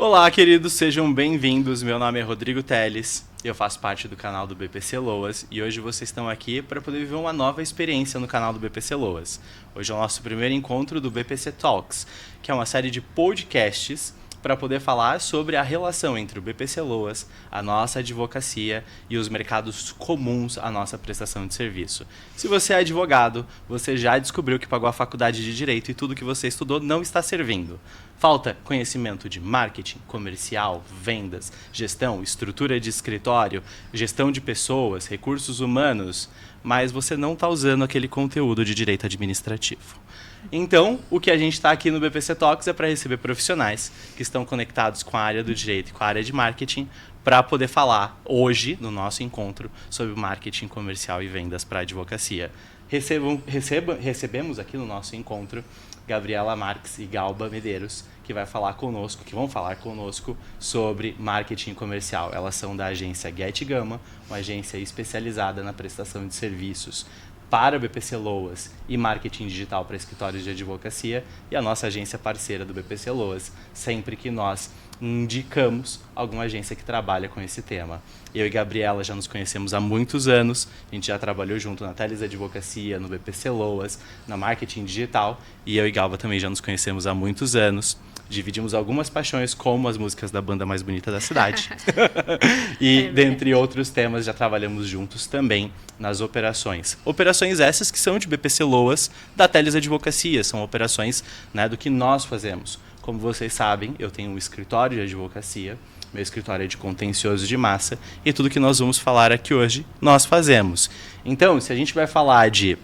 Olá, queridos, sejam bem-vindos. Meu nome é Rodrigo Teles, eu faço parte do canal do BPC Loas e hoje vocês estão aqui para poder viver uma nova experiência no canal do BPC Loas. Hoje é o nosso primeiro encontro do BPC Talks, que é uma série de podcasts para poder falar sobre a relação entre o BPC Loas, a nossa advocacia e os mercados comuns à nossa prestação de serviço. Se você é advogado, você já descobriu que pagou a faculdade de Direito e tudo que você estudou não está servindo. Falta conhecimento de marketing, comercial, vendas, gestão, estrutura de escritório, gestão de pessoas, recursos humanos, mas você não está usando aquele conteúdo de direito administrativo. Então, o que a gente está aqui no BPC Talks é para receber profissionais que estão conectados com a área do direito e com a área de marketing para poder falar hoje, no nosso encontro, sobre marketing comercial e vendas para a advocacia. Recebemos aqui no nosso encontro Gabriela Marques e Galba Medeiros, que vão falar conosco sobre marketing comercial. Elas são da agência Get Gama, uma agência especializada na prestação de serviços para BPC Loas e marketing digital para escritórios de advocacia, e a nossa agência parceira do BPC Loas, sempre que nós indicamos alguma agência que trabalha com esse tema. Eu e Gabriela já nos conhecemos há muitos anos, a gente já trabalhou junto na Teles Advocacia, no BPC Loas, na marketing digital, e eu e Galba também já nos conhecemos há muitos anos. Dividimos algumas paixões, como as músicas da banda mais bonita da cidade. E, dentre outros temas, já trabalhamos juntos também nas operações. Operações essas que são de BPC Loas, da Teles Advocacia. São operações, né, do que nós fazemos. Como vocês sabem, eu tenho um escritório de advocacia. Meu escritório é de contencioso de massa. E tudo que nós vamos falar aqui hoje, nós fazemos. Então, se a gente vai falar de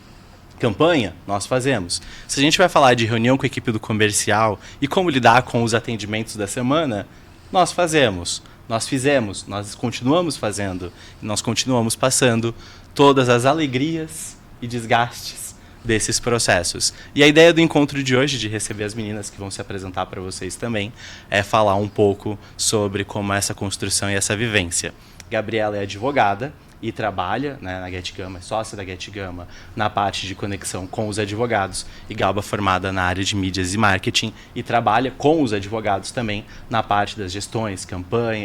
campanha, nós fazemos. Se a gente vai falar de reunião com a equipe do comercial e como lidar com os atendimentos da semana, nós fazemos. Nós fizemos, nós continuamos fazendo. E nós continuamos passando todas as alegrias e desgastes desses processos. E a ideia do encontro de hoje, de receber as meninas que vão se apresentar para vocês também, é falar um pouco sobre como é essa construção e essa vivência. Gabriela é advogada e trabalha, né, na Get Gama, é sócia da Get Gama, na parte de conexão com os advogados, e Galba formada na área de mídias e marketing e trabalha com os advogados também na parte das gestões,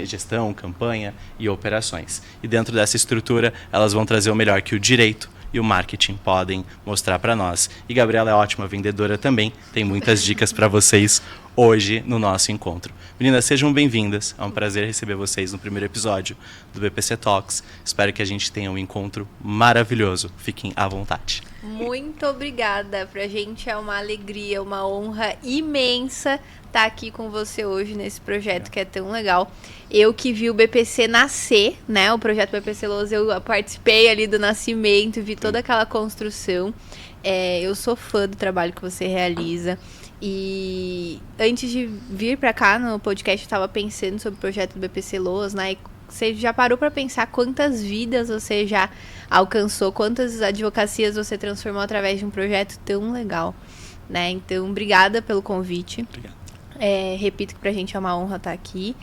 gestão, campanha e operações. E dentro dessa estrutura, elas vão trazer o melhor que o direito e o marketing podem mostrar para nós. E Gabriela é ótima vendedora também, tem muitas dicas para vocês hoje no nosso encontro. Meninas, sejam bem-vindas, é um prazer receber vocês no primeiro episódio do BPC Talks. Espero que a gente tenha um encontro maravilhoso. Fiquem à vontade. Muito obrigada, pra gente é uma alegria, uma honra imensa estar aqui com você hoje nesse projeto que é tão legal. Eu que vi o BPC nascer, né, o projeto BPC Loas, eu participei ali do nascimento, vi toda aquela construção. Eu sou fã do trabalho que você realiza. E antes de vir para cá no podcast, eu estava pensando sobre o projeto do BPC Loas, né? E você já parou para pensar quantas vidas você já alcançou, quantas advocacias você transformou através de um projeto tão legal, né? Então, obrigada pelo convite. Obrigado. Repito que pra gente é uma honra estar aqui.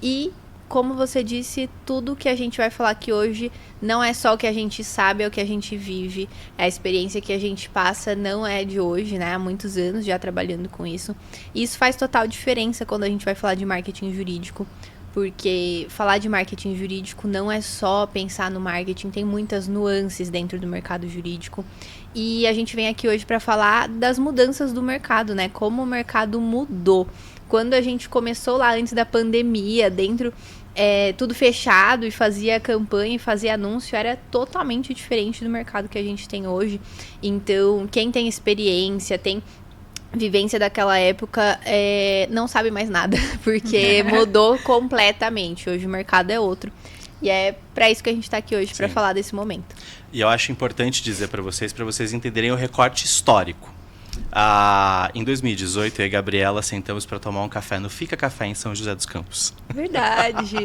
E, como você disse, tudo que a gente vai falar aqui hoje não é só o que a gente sabe, é o que a gente vive. A experiência que a gente passa não é de hoje, né? Há muitos anos já trabalhando com isso. E isso faz total diferença quando a gente vai falar de marketing jurídico. Porque falar de marketing jurídico não é só pensar no marketing, tem muitas nuances dentro do mercado jurídico. E a gente vem aqui hoje para falar das mudanças do mercado, né? Como o mercado mudou. Quando a gente começou lá antes da pandemia, dentro tudo fechado e fazia campanha e fazia anúncio, era totalmente diferente do mercado que a gente tem hoje. Então, quem tem experiência, tem vivência daquela época, não sabe mais nada, porque mudou completamente. Hoje o mercado é outro. E é para isso que a gente está aqui hoje, para falar desse momento. E eu acho importante dizer para vocês entenderem o recorte histórico. Em 2018, eu e a Gabriela sentamos para tomar um café no Fica Café em São José dos Campos. Verdade.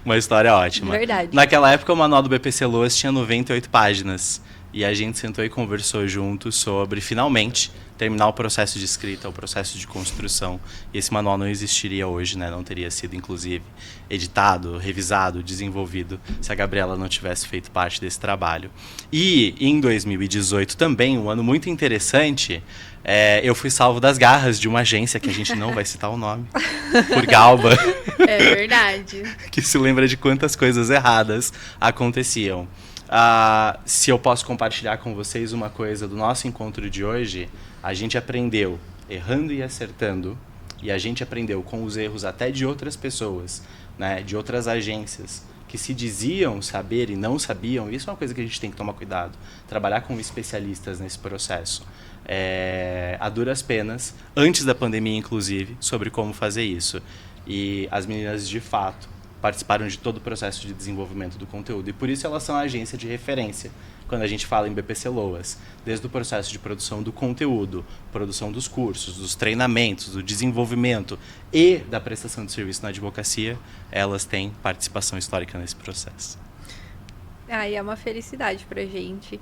Uma história ótima. Verdade. Naquela época, o manual do BPC Loas tinha 98 páginas. E a gente sentou e conversou juntos sobre, finalmente, terminar o processo de escrita, o processo de construção. E esse manual não existiria hoje, né? Não teria sido, inclusive, editado, revisado, desenvolvido, se a Gabriela não tivesse feito parte desse trabalho. E, em 2018 também, um ano muito interessante, Eu fui salvo das garras de uma agência, que a gente não vai citar o nome, por Galba. É verdade. Que se lembra de quantas coisas erradas aconteciam. Se eu posso compartilhar com vocês uma coisa do nosso encontro de hoje, a gente aprendeu errando e acertando, e a gente aprendeu com os erros até de outras pessoas, né, de outras agências, que se diziam saber e não sabiam. Isso é uma coisa que a gente tem que tomar cuidado. Trabalhar com especialistas nesse processo. A duras penas, antes da pandemia inclusive, sobre como fazer isso. E as meninas, de fato, participaram de todo o processo de desenvolvimento do conteúdo. E por isso elas são a agência de referência quando a gente fala em BPC Loas. Desde o processo de produção do conteúdo, produção dos cursos, dos treinamentos, do desenvolvimento e da prestação de serviço na advocacia, elas têm participação histórica nesse processo. E é uma felicidade pra gente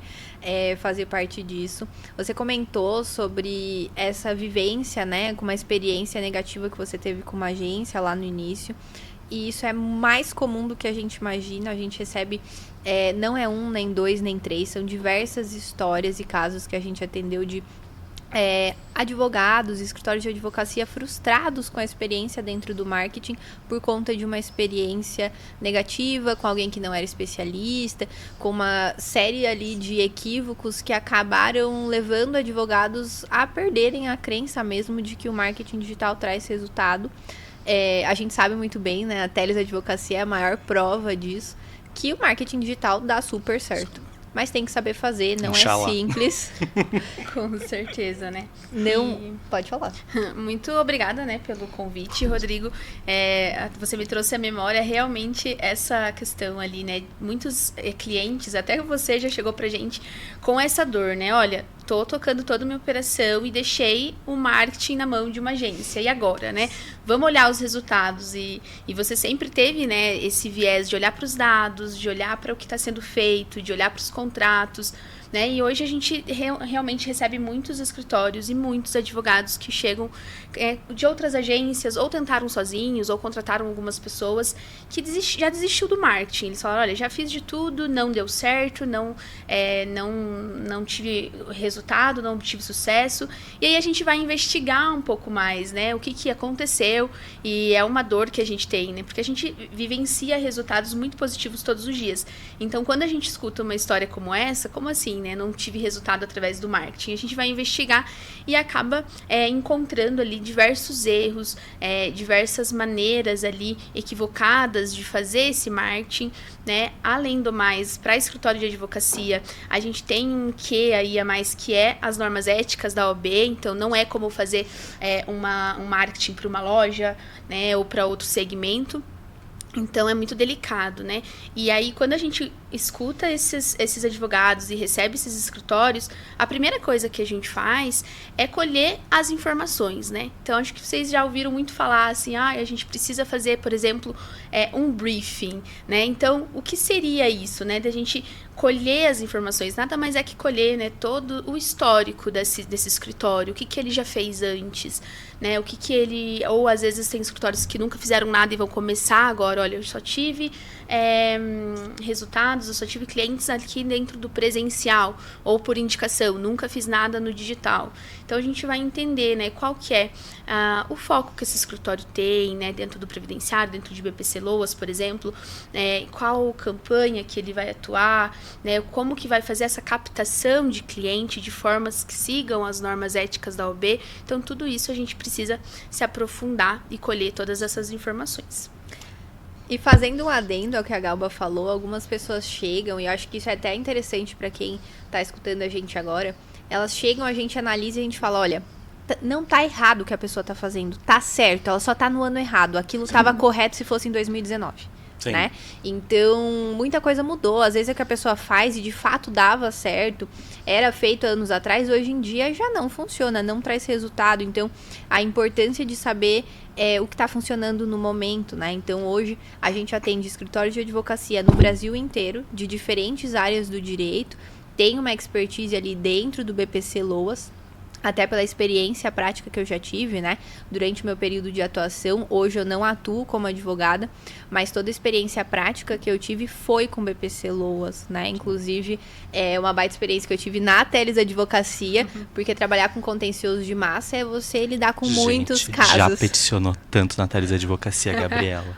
fazer parte disso. Você comentou sobre essa vivência, né, com uma experiência negativa que você teve com uma agência lá no início. E isso é mais comum do que a gente imagina. A gente recebe, não é um, nem dois, nem três, são diversas histórias e casos que a gente atendeu de advogados, escritórios de advocacia frustrados com a experiência dentro do marketing por conta de uma experiência negativa, com alguém que não era especialista, com uma série ali de equívocos que acabaram levando advogados a perderem a crença mesmo de que o marketing digital traz resultado. A gente sabe muito bem, né? A Teles Advocacia é a maior prova disso, que o marketing digital dá super certo. Mas tem que saber fazer, não Inxalá. É simples. Com certeza, né? Não, pode falar. Muito obrigada, né, pelo convite, Rodrigo. Você me trouxe à memória realmente essa questão ali, né? Muitos clientes, até você já chegou pra gente com essa dor, né? Olha, tô tocando toda a minha operação e deixei o marketing na mão de uma agência. E agora, né? Vamos olhar os resultados. E você sempre teve, né, esse viés de olhar para os dados, de olhar para o que está sendo feito, de olhar para os contratos, né? E hoje a gente realmente recebe muitos escritórios e muitos advogados que chegam de outras agências, ou tentaram sozinhos, ou contrataram algumas pessoas que já desistiu do marketing. Eles falaram, olha, já fiz de tudo, não deu certo, não tive resultado, não tive sucesso. E aí a gente vai investigar um pouco mais, né? O que aconteceu, e é uma dor que a gente tem, né? Porque a gente vivencia resultados muito positivos todos os dias. Então, quando a gente escuta uma história como essa, como assim, né? Não tive resultado através do marketing. A gente vai investigar e acaba encontrando ali diversos erros, diversas maneiras ali equivocadas de fazer esse marketing, né? Além do mais, para escritório de advocacia, a gente tem um quê aí a mais, que é as normas éticas da OAB. Então, não é como fazer um marketing para uma loja, né? Ou para outro segmento. Então, é muito delicado, né? E aí, quando a gente escuta esses advogados e recebe esses escritórios, a primeira coisa que a gente faz é colher as informações, né? Então, acho que vocês já ouviram muito falar assim, a gente precisa fazer, por exemplo, um briefing, né? Então, o que seria isso, né? Da gente colher as informações, nada mais é que colher, né, todo o histórico desse escritório, o que ele já fez antes, né, ou às vezes tem escritórios que nunca fizeram nada e vão começar agora, olha, eu só tive resultados, eu só tive clientes aqui dentro do presencial, ou por indicação, nunca fiz nada no digital. Então, a gente vai entender, né, qual que é o foco que esse escritório tem, né, dentro do previdenciário, dentro de BPC Loas, por exemplo, qual campanha que ele vai atuar, né, como que vai fazer essa captação de cliente de formas que sigam as normas éticas da OAB. Então, tudo isso a gente precisa se aprofundar e colher todas essas informações. E fazendo um adendo ao que a Galba falou, algumas pessoas chegam, e eu acho que isso é até interessante para quem está escutando a gente agora, elas chegam, a gente analisa e a gente fala, olha, não tá errado o que a pessoa tá fazendo, tá certo, ela só tá no ano errado, aquilo estava correto se fosse em 2019. Sim. Né? Então, muita coisa mudou. Às vezes é que a pessoa faz e de fato dava certo, era feito anos atrás, hoje em dia já não funciona, não traz resultado. Então, a importância de saber o que está funcionando no momento, né? Então, hoje a gente atende escritórios de advocacia no Brasil inteiro, de diferentes áreas do direito, tem uma expertise ali dentro do BPC Loas. até pela experiência prática que eu já tive, né, durante o meu período de atuação. Hoje eu não atuo como advogada, mas toda a experiência prática que eu tive foi com BPC Loas, né, inclusive é uma baita experiência que eu tive na Teles Advocacia, porque trabalhar com contencioso de massa é você lidar com muitos casos. Já peticionou tanto na Teles Advocacia, Gabriela.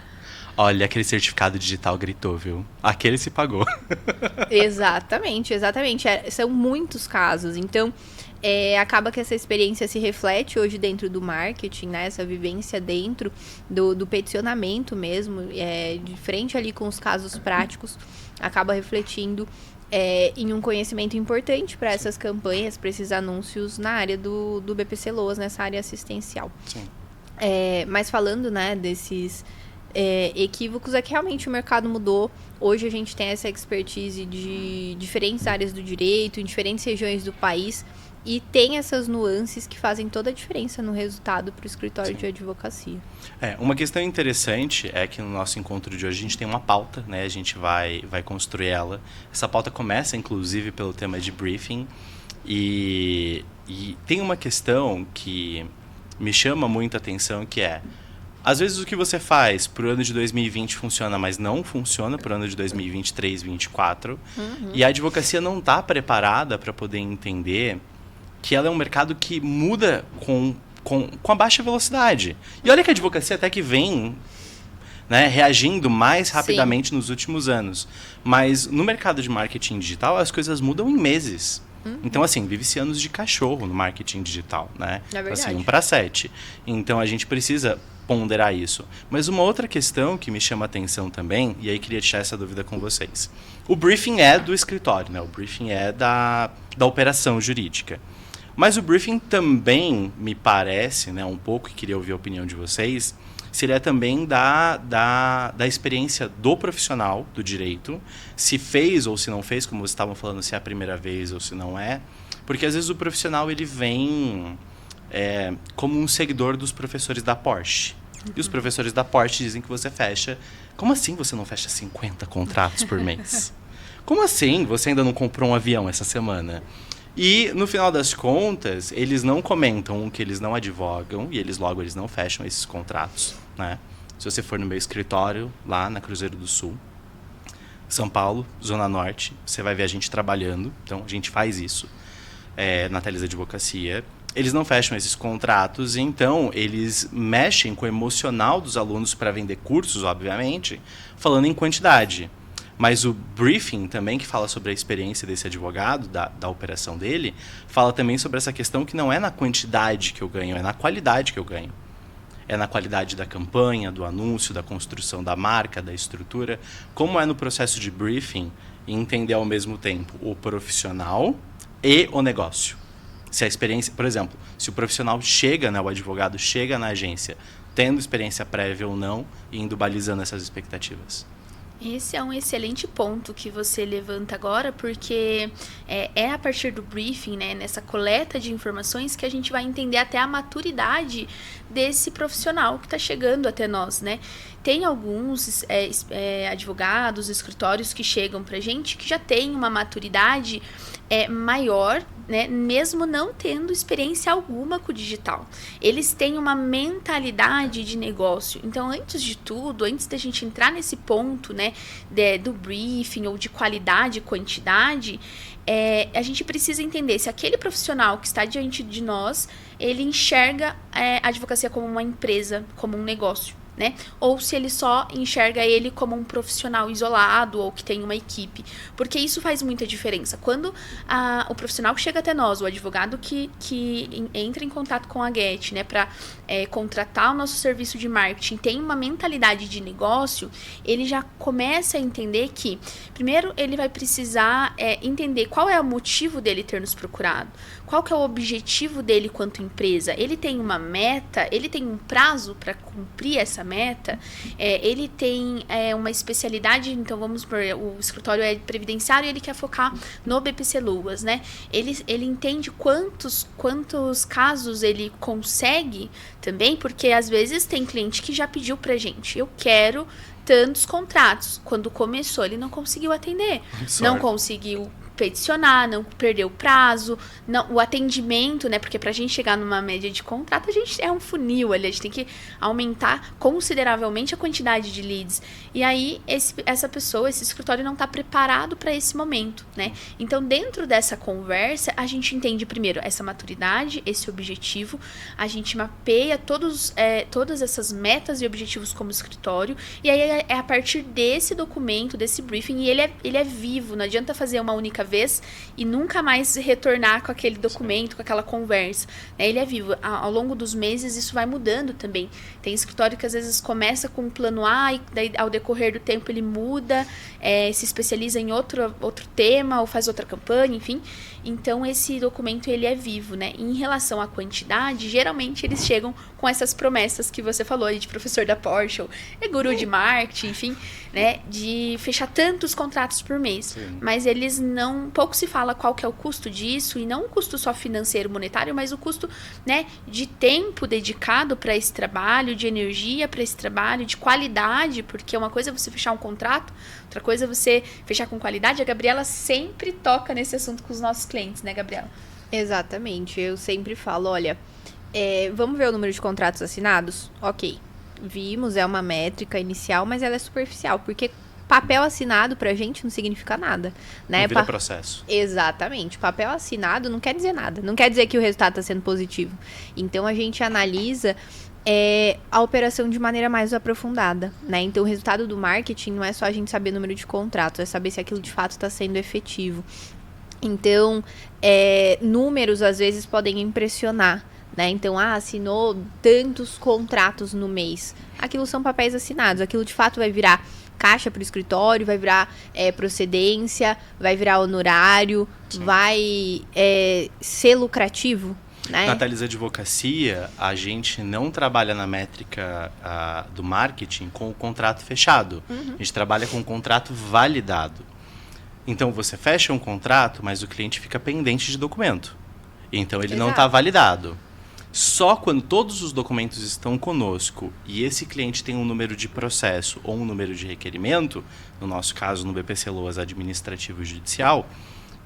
Olha, aquele certificado digital gritou, viu? Aquele se pagou. Exatamente. São muitos casos, então acaba que essa experiência se reflete hoje dentro do marketing, né? Essa vivência dentro do peticionamento mesmo, de frente ali com os casos práticos, acaba refletindo em um conhecimento importante para essas campanhas, para esses anúncios na área do BPC Loas, nessa área assistencial. Sim. Mas falando, né, desses equívocos, é que realmente o mercado mudou. Hoje a gente tem essa expertise de diferentes áreas do direito, em diferentes regiões do país, e tem essas nuances que fazem toda a diferença no resultado para o escritório de advocacia. Uma questão interessante é que no nosso encontro de hoje a gente tem uma pauta, né? A gente vai construir ela. Essa pauta começa, inclusive, pelo tema de briefing. E tem uma questão que me chama muita atenção, que às vezes o que você faz para o ano de 2020 funciona, mas não funciona para o ano de 2023, 2024. E a advocacia não está preparada para poder entender que ela é um mercado que muda com a baixa velocidade. E olha que a advocacia até que vem, né, reagindo mais rapidamente nos últimos anos. Mas no mercado de marketing digital, as coisas mudam em meses. Então, assim, vive-se anos de cachorro no marketing digital, né? É verdade. Assim, 1/7. Então, a gente precisa ponderar isso. Mas uma outra questão que me chama a atenção também, e aí queria deixar essa dúvida com vocês. O briefing é do escritório, né? O briefing é da operação jurídica. Mas o briefing também, me parece, né, um pouco, e queria ouvir a opinião de vocês, seria também da experiência do profissional do direito, se fez ou se não fez, como vocês estavam falando, se é a primeira vez ou se não é. Porque às vezes o profissional ele vem como um seguidor dos professores da Porsche. E os professores da Porsche dizem que você fecha... Como assim você não fecha 50 contratos por mês? Como assim você ainda não comprou um avião essa semana? E, no final das contas, eles não comentam que eles não advogam e eles não fecham esses contratos, né? Se você for no meu escritório, lá na Cruzeiro do Sul, São Paulo, Zona Norte, você vai ver a gente trabalhando. Então, a gente faz isso na Teles Advocacia. Eles não fecham esses contratos, então eles mexem com o emocional dos alunos para vender cursos, obviamente, falando em quantidade. Mas o briefing também, que fala sobre a experiência desse advogado, da operação dele, fala também sobre essa questão que não é na quantidade que eu ganho, é na qualidade que eu ganho. É na qualidade da campanha, do anúncio, da construção da marca, da estrutura. Como é no processo de briefing, entender ao mesmo tempo o profissional e o negócio. Se a experiência, por exemplo, se o profissional chega, né, o advogado chega na agência, tendo experiência prévia ou não, e indo balizando essas expectativas. Esse é um excelente ponto que você levanta agora, porque é a partir do briefing, né, nessa coleta de informações, que a gente vai entender até a maturidade desse profissional que está chegando até nós, né? Tem alguns advogados, escritórios que chegam para a gente que já tem uma maturidade maior, né, mesmo não tendo experiência alguma com o digital. Eles têm uma mentalidade de negócio. Então, antes de tudo, antes da gente entrar nesse ponto, né, do briefing ou de qualidade e quantidade, a gente precisa entender se aquele profissional que está diante de nós, ele enxerga a advocacia como uma empresa, como um negócio, né? Ou se ele só enxerga ele como um profissional isolado ou que tem uma equipe. Porque isso faz muita diferença. Quando o profissional que chega até nós, o advogado que entra em contato com a Get, né, para contratar o nosso serviço de marketing, tem uma mentalidade de negócio, ele já começa a entender que, primeiro, ele vai precisar entender qual é o motivo dele ter nos procurado, qual que é o objetivo dele quanto empresa. Ele tem uma meta, ele tem um prazo para cumprir essa meta, ele tem uma especialidade, então vamos por, o escritório é previdenciário e ele quer focar no BPC Loas, né? Ele entende quantos casos ele consegue também, porque às vezes tem cliente que já pediu pra gente, eu quero tantos contratos. Quando começou, ele não conseguiu atender, não conseguiu peticionar, não perder o prazo, não, o atendimento, né? Porque pra gente chegar numa média de contrato, a gente é um funil ali, a gente tem que aumentar consideravelmente a quantidade de leads. E aí, essa pessoa, esse escritório não tá preparado para esse momento, né? Então, dentro dessa conversa, a gente entende primeiro essa maturidade, esse objetivo, a gente mapeia todas essas metas e objetivos como escritório, e aí é a partir desse documento, desse briefing, e ele é vivo, não adianta fazer uma única vez e nunca mais retornar com aquele documento, com aquela conversa, né? Ele é vivo. Ao longo dos meses isso vai mudando também. Tem escritório que às vezes começa com um plano A e daí ao decorrer do tempo ele muda, se especializa em outro tema ou faz outra campanha, enfim. Então esse documento ele é vivo, né? E em relação à quantidade, geralmente eles chegam com essas promessas que você falou aí de professor da Porsche, guru de marketing, enfim, né? De fechar tantos contratos por mês. Sim. Mas eles pouco se fala qual que é o custo disso, e não o custo só financeiro, monetário, mas o custo, né, de tempo dedicado para esse trabalho, de energia para esse trabalho, de qualidade, porque uma coisa é você fechar um contrato, outra coisa é você fechar com qualidade. A Gabriela sempre toca nesse assunto com os nossos clientes, né, Gabriela? Exatamente. Eu sempre falo, olha, vamos ver o número de contratos assinados? Ok, vimos, é uma métrica inicial, mas ela é superficial, porque papel assinado pra gente não significa nada, né? Não vira processo. Exatamente. Papel assinado não quer dizer nada. Não quer dizer que o resultado está sendo positivo. Então, a gente analisa a operação de maneira mais aprofundada, né? Então, o resultado do marketing não é só a gente saber o número de contratos, é saber se aquilo de fato está sendo efetivo. Então, números às vezes podem impressionar, né? Então, assinou tantos contratos no mês. Aquilo são papéis assinados. Aquilo de fato vai virar caixa para o escritório, vai virar procedência, vai virar honorário, sim, vai ser lucrativo, né? Na Thalys Advocacia, a gente não trabalha na métrica do marketing com o contrato fechado. Uhum. A gente trabalha com o contrato validado. Então, você fecha um contrato, mas o cliente fica pendente de documento. Então, ele não está validado. Só quando todos os documentos estão conosco e esse cliente tem um número de processo ou um número de requerimento, no nosso caso no BPC Loas administrativo judicial,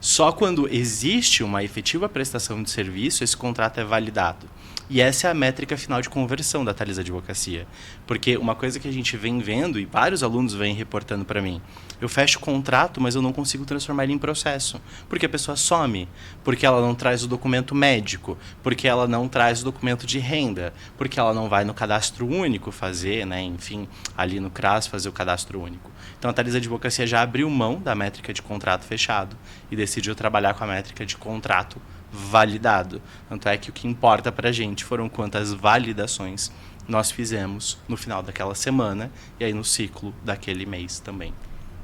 só quando existe uma efetiva prestação de serviço, esse contrato é validado. E essa é a métrica final de conversão da Thalys Advocacia. Porque uma coisa que a gente vem vendo, e vários alunos vêm reportando para mim, eu fecho o contrato, mas eu não consigo transformar ele em processo. Porque a pessoa some, porque ela não traz o documento médico, porque ela não traz o documento de renda, porque ela não vai no cadastro único fazer, né, enfim, ali no CRAS fazer o cadastro único. Então a Thalys Advocacia já abriu mão da métrica de contrato fechado e decidiu trabalhar com a métrica de contrato validado. Tanto é que o que importa para a gente foram quantas validações nós fizemos no final daquela semana e aí no ciclo daquele mês também.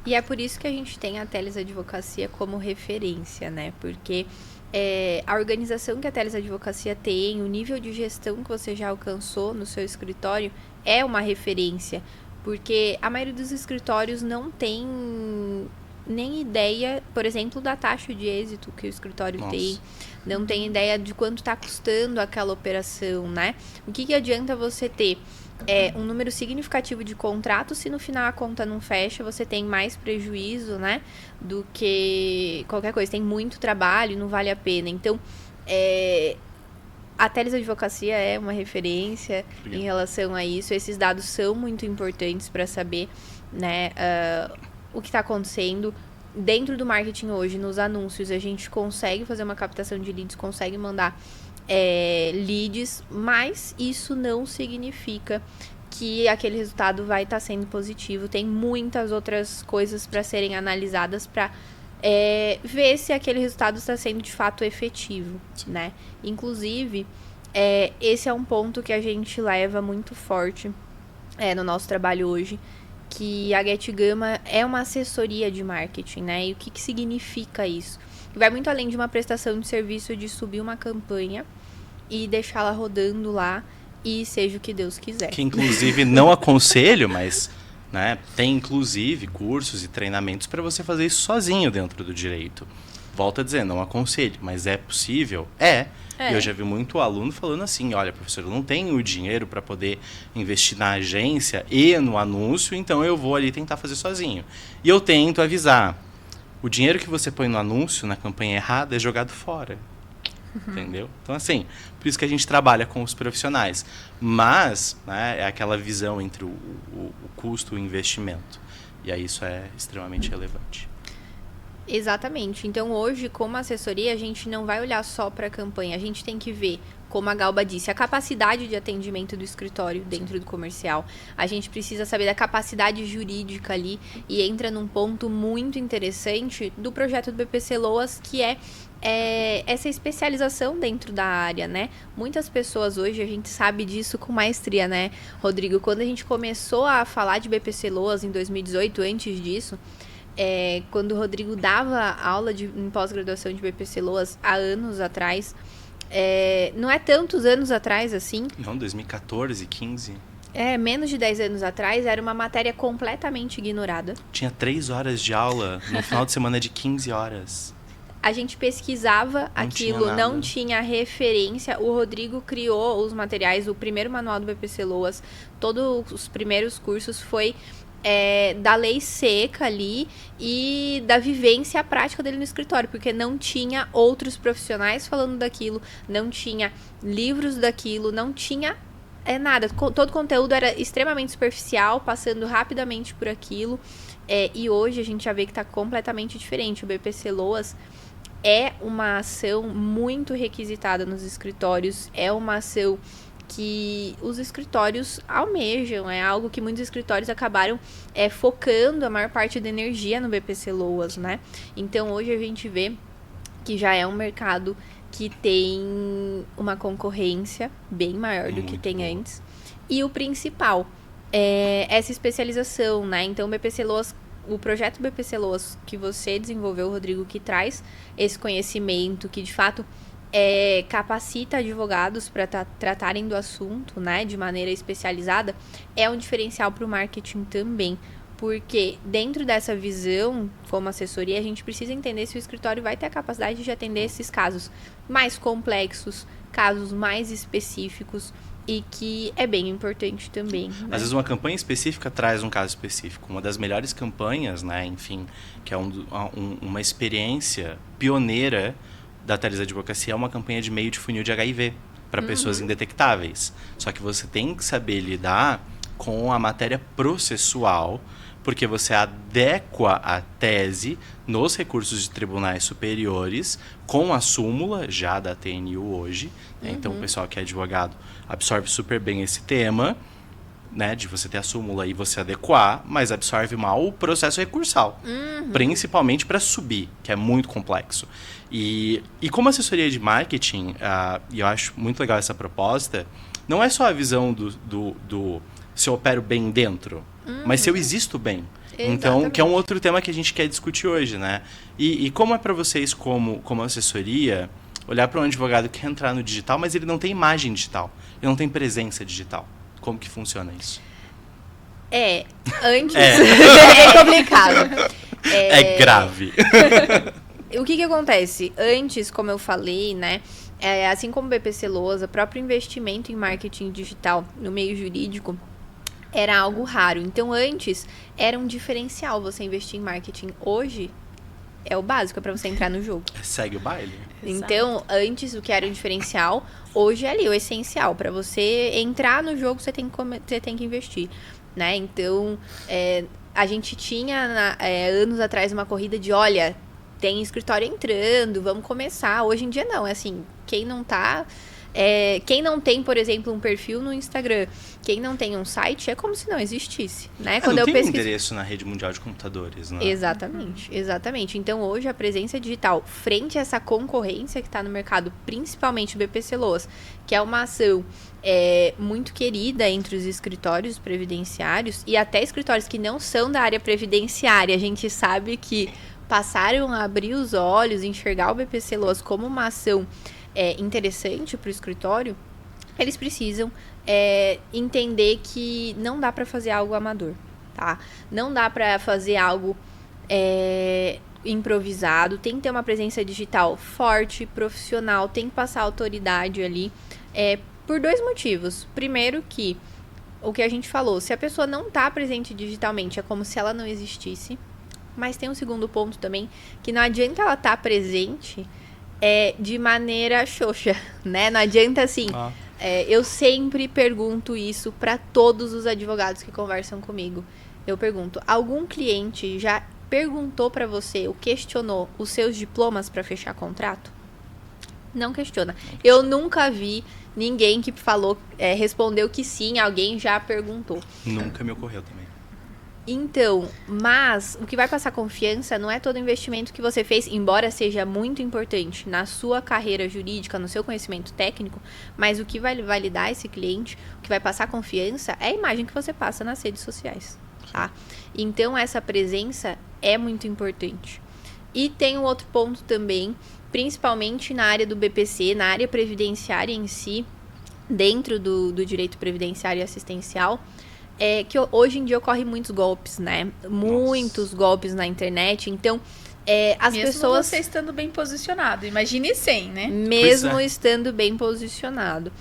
E é por isso que a gente tem a Thalys Advocacia como referência, né? Porque a organização que a Thalys Advocacia tem, o nível de gestão que você já alcançou no seu escritório é uma referência. Porque a maioria dos escritórios não tem nem ideia, por exemplo, da taxa de êxito que o escritório tem. Não tem ideia de quanto está custando aquela operação, né? O que adianta você ter um número significativo de contratos se no final a conta não fecha, você tem mais prejuízo, né? Do que qualquer coisa. Tem muito trabalho e não vale a pena. Então, a Thalys Advocacia é uma referência em relação a isso. Esses dados são muito importantes para saber, né, o que está acontecendo. Dentro do marketing hoje, nos anúncios, a gente consegue fazer uma captação de leads, consegue mandar leads, mas isso não significa que aquele resultado vai estar sendo positivo. Tem muitas outras coisas para serem analisadas para ver se aquele resultado está sendo de fato efetivo, né? Inclusive, esse é um ponto que a gente leva muito forte no nosso trabalho hoje, que a Get Gama é uma assessoria de marketing, né? E o que significa isso? Vai muito além de uma prestação de serviço de subir uma campanha e deixá-la rodando lá e seja o que Deus quiser. Que inclusive não aconselho, mas, né, tem inclusive cursos e treinamentos para você fazer isso sozinho dentro do direito. Volto a dizer, não aconselho, mas é possível? E eu já vi muito aluno falando assim, olha, professor, eu não tenho o dinheiro para poder investir na agência e no anúncio, então eu vou ali tentar fazer sozinho. E eu tento avisar, O dinheiro que você põe no anúncio, na campanha errada, é jogado fora. Entendeu? Então, assim, por isso que a gente trabalha com os profissionais. Mas, né, é aquela visão entre o custo e o investimento. E aí isso é extremamente relevante. Exatamente. Então, hoje, como assessoria, a gente não vai olhar só para a campanha. A gente tem que ver, como a Galba disse, a capacidade de atendimento do escritório dentro do comercial. A gente precisa saber da capacidade jurídica ali e entra num ponto muito interessante do projeto do BPC Loas, que é essa especialização dentro da área, né? Muitas pessoas hoje, a gente sabe disso com maestria, né, Rodrigo? Quando a gente começou a falar de BPC Loas em 2018, antes disso, quando o Rodrigo dava aula em pós-graduação de BPC Loas há anos atrás, não é tantos anos atrás assim. Não, 2014, 15. Menos de 10 anos atrás, era uma matéria completamente ignorada. Tinha 3 horas de aula no final de semana de 15 horas. A gente pesquisava aquilo, não tinha referência. O Rodrigo criou os materiais, o primeiro manual do BPC Loas, todos os primeiros cursos foi da lei seca ali e da vivência prática dele no escritório, porque não tinha outros profissionais falando daquilo, não tinha livros daquilo, não tinha nada. Todo o conteúdo era extremamente superficial, passando rapidamente por aquilo. E hoje a gente já vê que está completamente diferente. O BPC Loas é uma ação muito requisitada nos escritórios, é uma ação que os escritórios almejam, é algo que muitos escritórios acabaram focando a maior parte da energia no BPC Loas, né? Então, hoje a gente vê que já é um mercado que tem uma concorrência bem maior do que tem antes. E o principal é essa especialização, né? Então, o BPC Loas, o projeto BPC Loas que você desenvolveu, Rodrigo, que traz esse conhecimento, que de fato capacita advogados para tratarem do assunto, né, de maneira especializada, é um diferencial para o marketing também, porque dentro dessa visão, como assessoria, a gente precisa entender se o escritório vai ter a capacidade de atender esses casos mais complexos, casos mais específicos, e que é bem importante também. Né? Às vezes uma campanha específica traz um caso específico. Uma das melhores campanhas, né, enfim, que é uma experiência pioneira da Teles Advocacia, é uma campanha de meio de funil de HIV para pessoas indetectáveis. Só que você tem que saber lidar com a matéria processual, porque você adequa a tese nos recursos de tribunais superiores com a súmula já da TNU hoje. Né? Então, o pessoal que é advogado absorve super bem esse tema, né, de você ter a súmula e você adequar, mas absorve mal o processo recursal, principalmente para subir, que é muito complexo. E como assessoria de marketing, e eu acho muito legal essa proposta, não é só a visão do se eu opero bem dentro, mas se eu existo bem. Exatamente. Então, que é um outro tema que a gente quer discutir hoje, né? E como é para vocês, como assessoria, olhar para um advogado que quer entrar no digital, mas ele não tem imagem digital, ele não tem presença digital. Como que funciona isso? Antes é complicado. É grave. O que acontece? Antes, como eu falei, né? Assim como o BPC Loas, o próprio investimento em marketing digital no meio jurídico era algo raro. Então, antes, era um diferencial você investir em marketing. Hoje, é o básico para você entrar no jogo. Segue o baile. Então, antes o que era o diferencial, hoje é ali o essencial. Para você entrar no jogo, você tem que investir, né? Então, a gente tinha anos atrás uma corrida de, olha, tem escritório entrando, vamos começar. Hoje em dia não, é assim, quem não tem, por exemplo, um perfil no Instagram, quem não tem um site, é como se não existisse, né? Quando não tem endereço na rede mundial de computadores, né? Exatamente. Então, hoje, a presença digital, frente a essa concorrência que está no mercado, principalmente o BPC Loas, que é uma ação muito querida entre os escritórios previdenciários e até escritórios que não são da área previdenciária, a gente sabe que passaram a abrir os olhos, enxergar o BPC Loas como uma ação interessante para o escritório, eles precisam entender que não dá para fazer algo amador, tá? Não dá para fazer algo improvisado, tem que ter uma presença digital forte, profissional, tem que passar autoridade ali, por 2 motivos. Primeiro que, o que a gente falou, se a pessoa não está presente digitalmente, é como se ela não existisse. Mas tem um segundo ponto também, que não adianta ela estar presente de maneira xoxa, né? Não adianta assim. Eu sempre pergunto isso para todos os advogados que conversam comigo. Eu pergunto, algum cliente já perguntou para você, ou questionou os seus diplomas para fechar contrato? Não questiona. Eu nunca vi ninguém que falou, respondeu que sim, alguém já perguntou. Nunca me ocorreu também. Então, mas o que vai passar confiança não é todo investimento que você fez, embora seja muito importante na sua carreira jurídica, no seu conhecimento técnico, mas o que vai validar esse cliente, o que vai passar confiança é a imagem que você passa nas redes sociais, tá? Então, essa presença é muito importante. E tem um outro ponto também, principalmente na área do BPC, na área previdenciária em si, dentro do direito previdenciário e assistencial, que hoje em dia ocorrem muitos golpes, né? Muitos golpes na internet. Então, as mesmo pessoas... você estando bem posicionado. Imagine sem, né? Mesmo estando bem posicionado.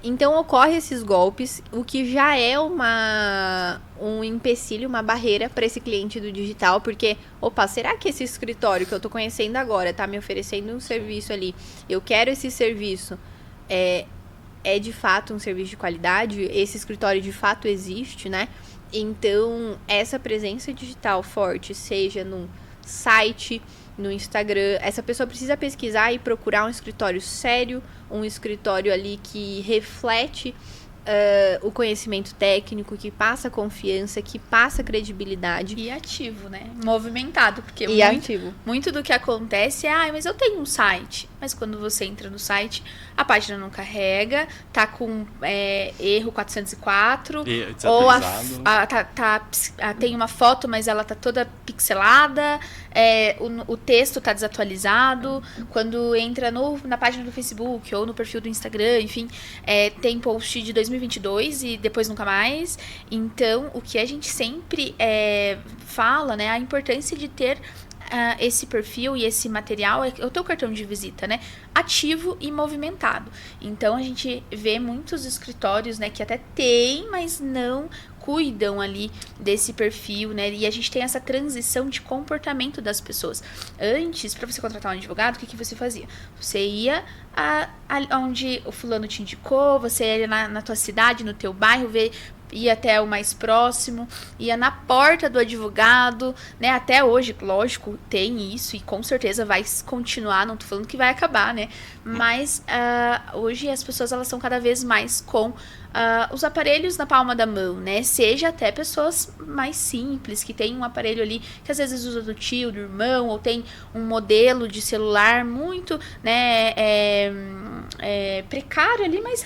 Então, ocorre esses golpes, o que já é um empecilho, uma barreira para esse cliente do digital, porque, será que esse escritório que eu tô conhecendo agora tá me oferecendo um serviço ali? Eu quero esse serviço. É de fato um serviço de qualidade, esse escritório de fato existe, né? Então, essa presença digital forte, seja no site, no Instagram, essa pessoa precisa pesquisar e procurar um escritório sério, um escritório ali que reflete o conhecimento técnico, que passa confiança, que passa credibilidade. E ativo, né? Movimentado, porque ativo. Muito do que acontece mas eu tenho um site. Mas quando você entra no site, a página não carrega, tá com erro 404, ou tem uma foto, mas ela tá toda pixelada, o texto tá desatualizado. Quando entra na página do Facebook ou no perfil do Instagram, enfim, tem post de 2022 e depois nunca mais. Então, o que a gente sempre fala, né, a importância de ter esse perfil e esse material é o teu cartão de visita, né? Ativo e movimentado. Então, a gente vê muitos escritórios, né, que até tem, mas não cuidam ali desse perfil, né? E a gente tem essa transição de comportamento das pessoas. Antes, para você contratar um advogado, o que você fazia? Você ia onde o fulano te indicou, você ia na tua cidade, no teu bairro, ia até o mais próximo, ia na porta do advogado, né? Até hoje, lógico, tem isso e com certeza vai continuar, não tô falando que vai acabar, né? Mas hoje as pessoas, elas estão cada vez mais com os aparelhos na palma da mão, né? Seja até pessoas mais simples, que tem um aparelho ali que às vezes usa do tio, do irmão, ou tem um modelo de celular muito, né, precário ali, mas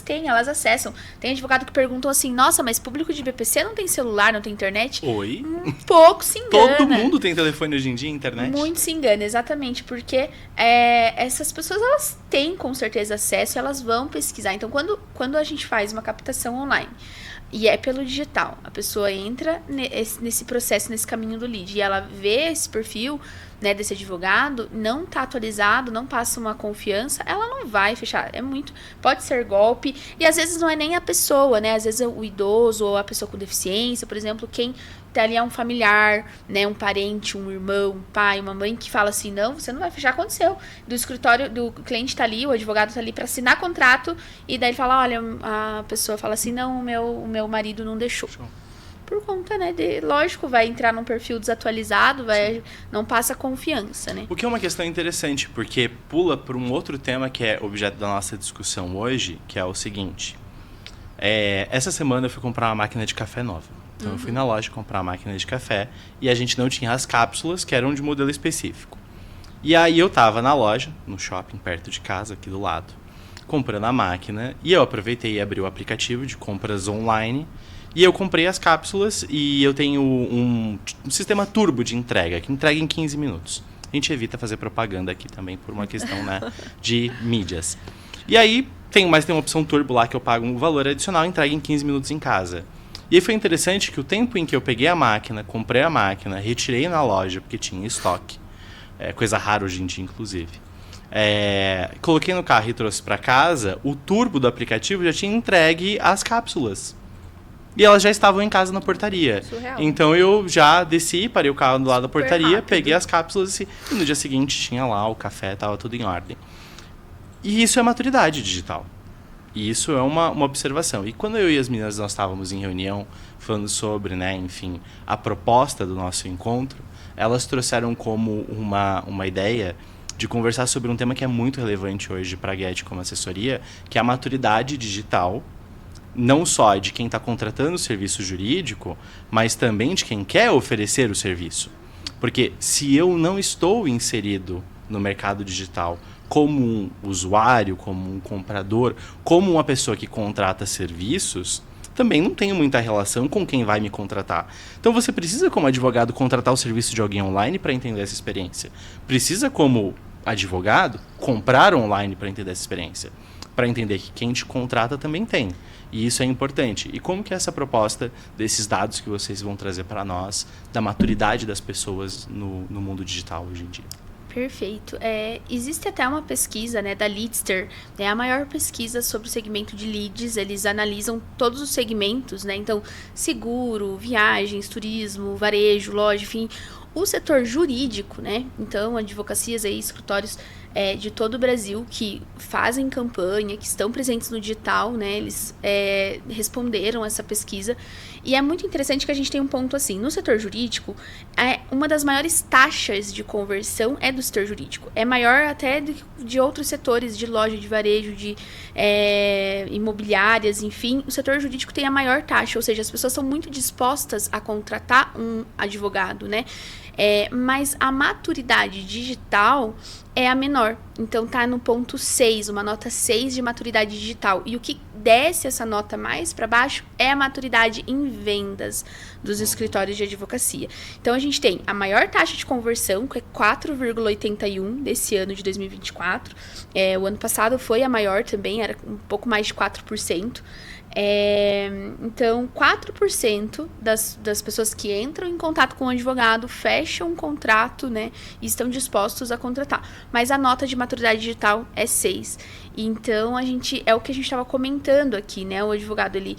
elas acessam. Tem advogado que perguntam assim, nossa, mas público de BPC não tem celular, não tem internet? Oi? Um pouco se engana. Todo mundo tem telefone hoje em dia, internet? Muito se engana, exatamente, porque essas pessoas, elas têm com certeza acesso e elas vão pesquisar. Então, quando a gente faz uma captação online e é pelo digital, a pessoa entra nesse processo, nesse caminho do lead, e ela vê esse perfil, né, desse advogado, não tá atualizado, não passa uma confiança, ela não vai fechar. Pode ser golpe, e às vezes não é nem a pessoa, né, às vezes é o idoso ou a pessoa com deficiência, por exemplo, quem tá ali é um familiar, né, um parente, um irmão, um pai, uma mãe que fala assim, não, você não vai fechar, aconteceu. Do escritório, do cliente tá ali, o advogado tá ali para assinar contrato, e daí ele fala, olha, a pessoa fala assim, não, o meu marido não deixou. Por conta, né, lógico, vai entrar num perfil desatualizado, não passa confiança, né? O que é uma questão interessante, porque pula por um outro tema que é objeto da nossa discussão hoje, que é o seguinte. Essa semana eu fui comprar uma máquina de café nova. Então eu fui na loja comprar uma máquina de café e a gente não tinha as cápsulas, que eram de modelo específico. E aí eu tava na loja, no shopping perto de casa, aqui do lado, comprando a máquina, e eu aproveitei e abri o aplicativo de compras online. E eu comprei as cápsulas e eu tenho um sistema turbo de entrega, que entrega em 15 minutos. A gente evita fazer propaganda aqui também por uma questão, né, de mídias. E aí, tem uma opção turbo lá que eu pago um valor adicional e entrega em 15 minutos em casa. E aí foi interessante que o tempo em que eu peguei a máquina, comprei a máquina, retirei na loja, porque tinha estoque, coisa rara hoje em dia, inclusive. Coloquei no carro e trouxe para casa, o turbo do aplicativo já tinha entregue as cápsulas. E elas já estavam em casa na portaria. Surreal. Então eu já desci, parei o carro do lado da Super portaria, rápido. peguei as cápsulas e no dia seguinte tinha lá o café, tava tudo em ordem. E isso é maturidade digital. E isso é uma observação. E quando eu e as meninas nós estávamos em reunião falando sobre, né, enfim, a proposta do nosso encontro, elas trouxeram como uma ideia de conversar sobre um tema que é muito relevante hoje para a Get como assessoria, que é a maturidade digital, não só de quem está contratando o serviço jurídico, mas também de quem quer oferecer o serviço. Porque se eu não estou inserido no mercado digital como um usuário, como um comprador, como uma pessoa que contrata serviços, também não tenho muita relação com quem vai me contratar. Então você precisa, como advogado, contratar o serviço de alguém online para entender essa experiência. Precisa, como advogado, comprar online para entender essa experiência. Para entender que quem te contrata também tem. E isso é importante. E como que é essa proposta desses dados que vocês vão trazer para nós, da maturidade das pessoas no mundo digital hoje em dia? Perfeito. Existe até uma pesquisa, né, da Leadster, é a maior pesquisa sobre o segmento de leads. Eles analisam todos os segmentos, né? Então, seguro, viagens, turismo, varejo, loja, enfim. O setor jurídico, né? Então, advocacias aí, escritórios de todo o Brasil que fazem campanha, que estão presentes no digital, né? Eles responderam essa pesquisa. E é muito interessante que a gente tem um ponto assim. No setor jurídico, uma das maiores taxas de conversão é do setor jurídico. É maior até de outros setores, de loja, de varejo, de imobiliárias, enfim. O setor jurídico tem a maior taxa, ou seja, as pessoas são muito dispostas a contratar um advogado, né? Mas a maturidade digital é a menor. Então tá no ponto 6, uma nota 6 de maturidade digital. E o que desce essa nota mais para baixo é a maturidade em vendas dos escritórios de advocacia. Então a gente tem a maior taxa de conversão, que é 4,81 desse ano de 2024. O ano passado foi a maior também, era um pouco mais de 4%. Então, 4% das pessoas que entram em contato com o advogado fecham um contrato, né, e estão dispostos a contratar. Mas a nota de maturidade digital é 6. Então, é o que a gente estava comentando aqui, né? O advogado, ele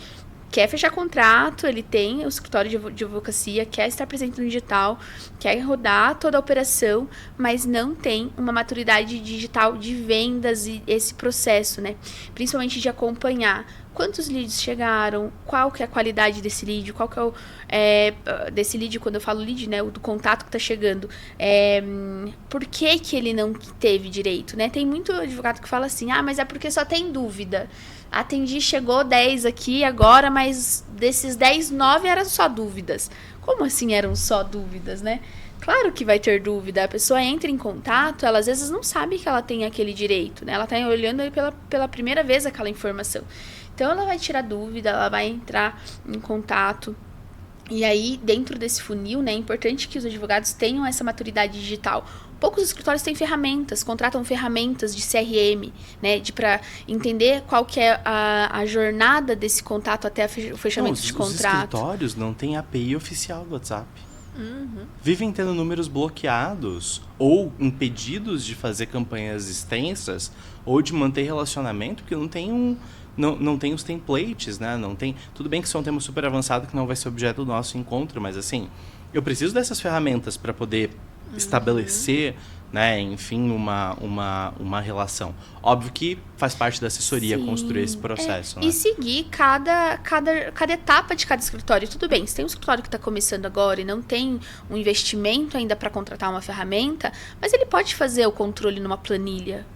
quer fechar contrato, ele tem o escritório de advocacia, quer estar presente no digital, quer rodar toda a operação, mas não tem uma maturidade digital de vendas e esse processo, né? Principalmente de acompanhar quantos leads chegaram, qual que é a qualidade desse lead, qual que é desse lead, quando eu falo lead, né, do contato que está chegando, por que ele não teve direito, né? Tem muito advogado que fala assim, mas é porque só tem dúvida. Atendi, chegou 10 aqui agora, mas desses 10, 9 eram só dúvidas. Como assim eram só dúvidas, né? Claro que vai ter dúvida. A pessoa entra em contato, ela às vezes não sabe que ela tem aquele direito, né? Ela está olhando aí pela primeira vez aquela informação. Então, ela vai tirar dúvida, ela vai entrar em contato. E aí, dentro desse funil, né, é importante que os advogados tenham essa maturidade digital. Poucos escritórios têm ferramentas, contratam ferramentas de CRM, né, para entender qual que é a jornada desse contato até o fechamento de contrato. Os escritórios não têm API oficial do WhatsApp. Vivem tendo números bloqueados ou impedidos de fazer campanhas extensas ou de manter relacionamento, porque não tem os templates, né? Não tem. Tudo bem que isso é um tema super avançado que não vai ser objeto do nosso encontro, mas assim, eu preciso dessas ferramentas para poder estabelecer, né, enfim, uma relação. Óbvio que faz parte da assessoria construir esse processo, né? E seguir cada etapa de cada escritório. Tudo bem, se tem um escritório que está começando agora e não tem um investimento ainda para contratar uma ferramenta, mas ele pode fazer o controle numa planilha,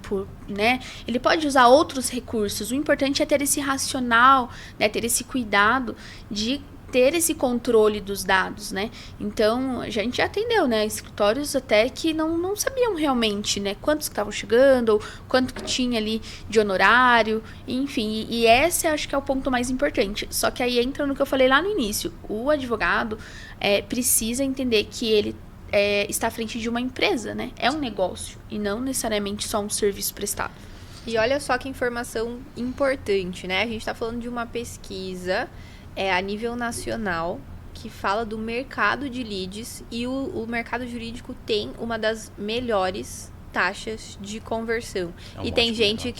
né? Ele pode usar outros recursos. O importante é ter esse racional, né, ter esse cuidado de ter esse controle dos dados, né? Então, a gente já atendeu, né? Escritórios até que não sabiam realmente, né? Quantos que estavam chegando, ou quanto que tinha ali de honorário, enfim. E esse acho que é o ponto mais importante. Só que aí entra no que eu falei lá no início. O advogado precisa entender que ele está à frente de uma empresa, né? É um negócio e não necessariamente só um serviço prestado. E olha só que informação importante, né? A gente está falando de uma pesquisa a nível nacional, que fala do mercado de leads, e o mercado jurídico tem uma das melhores taxas de conversão. E tem gente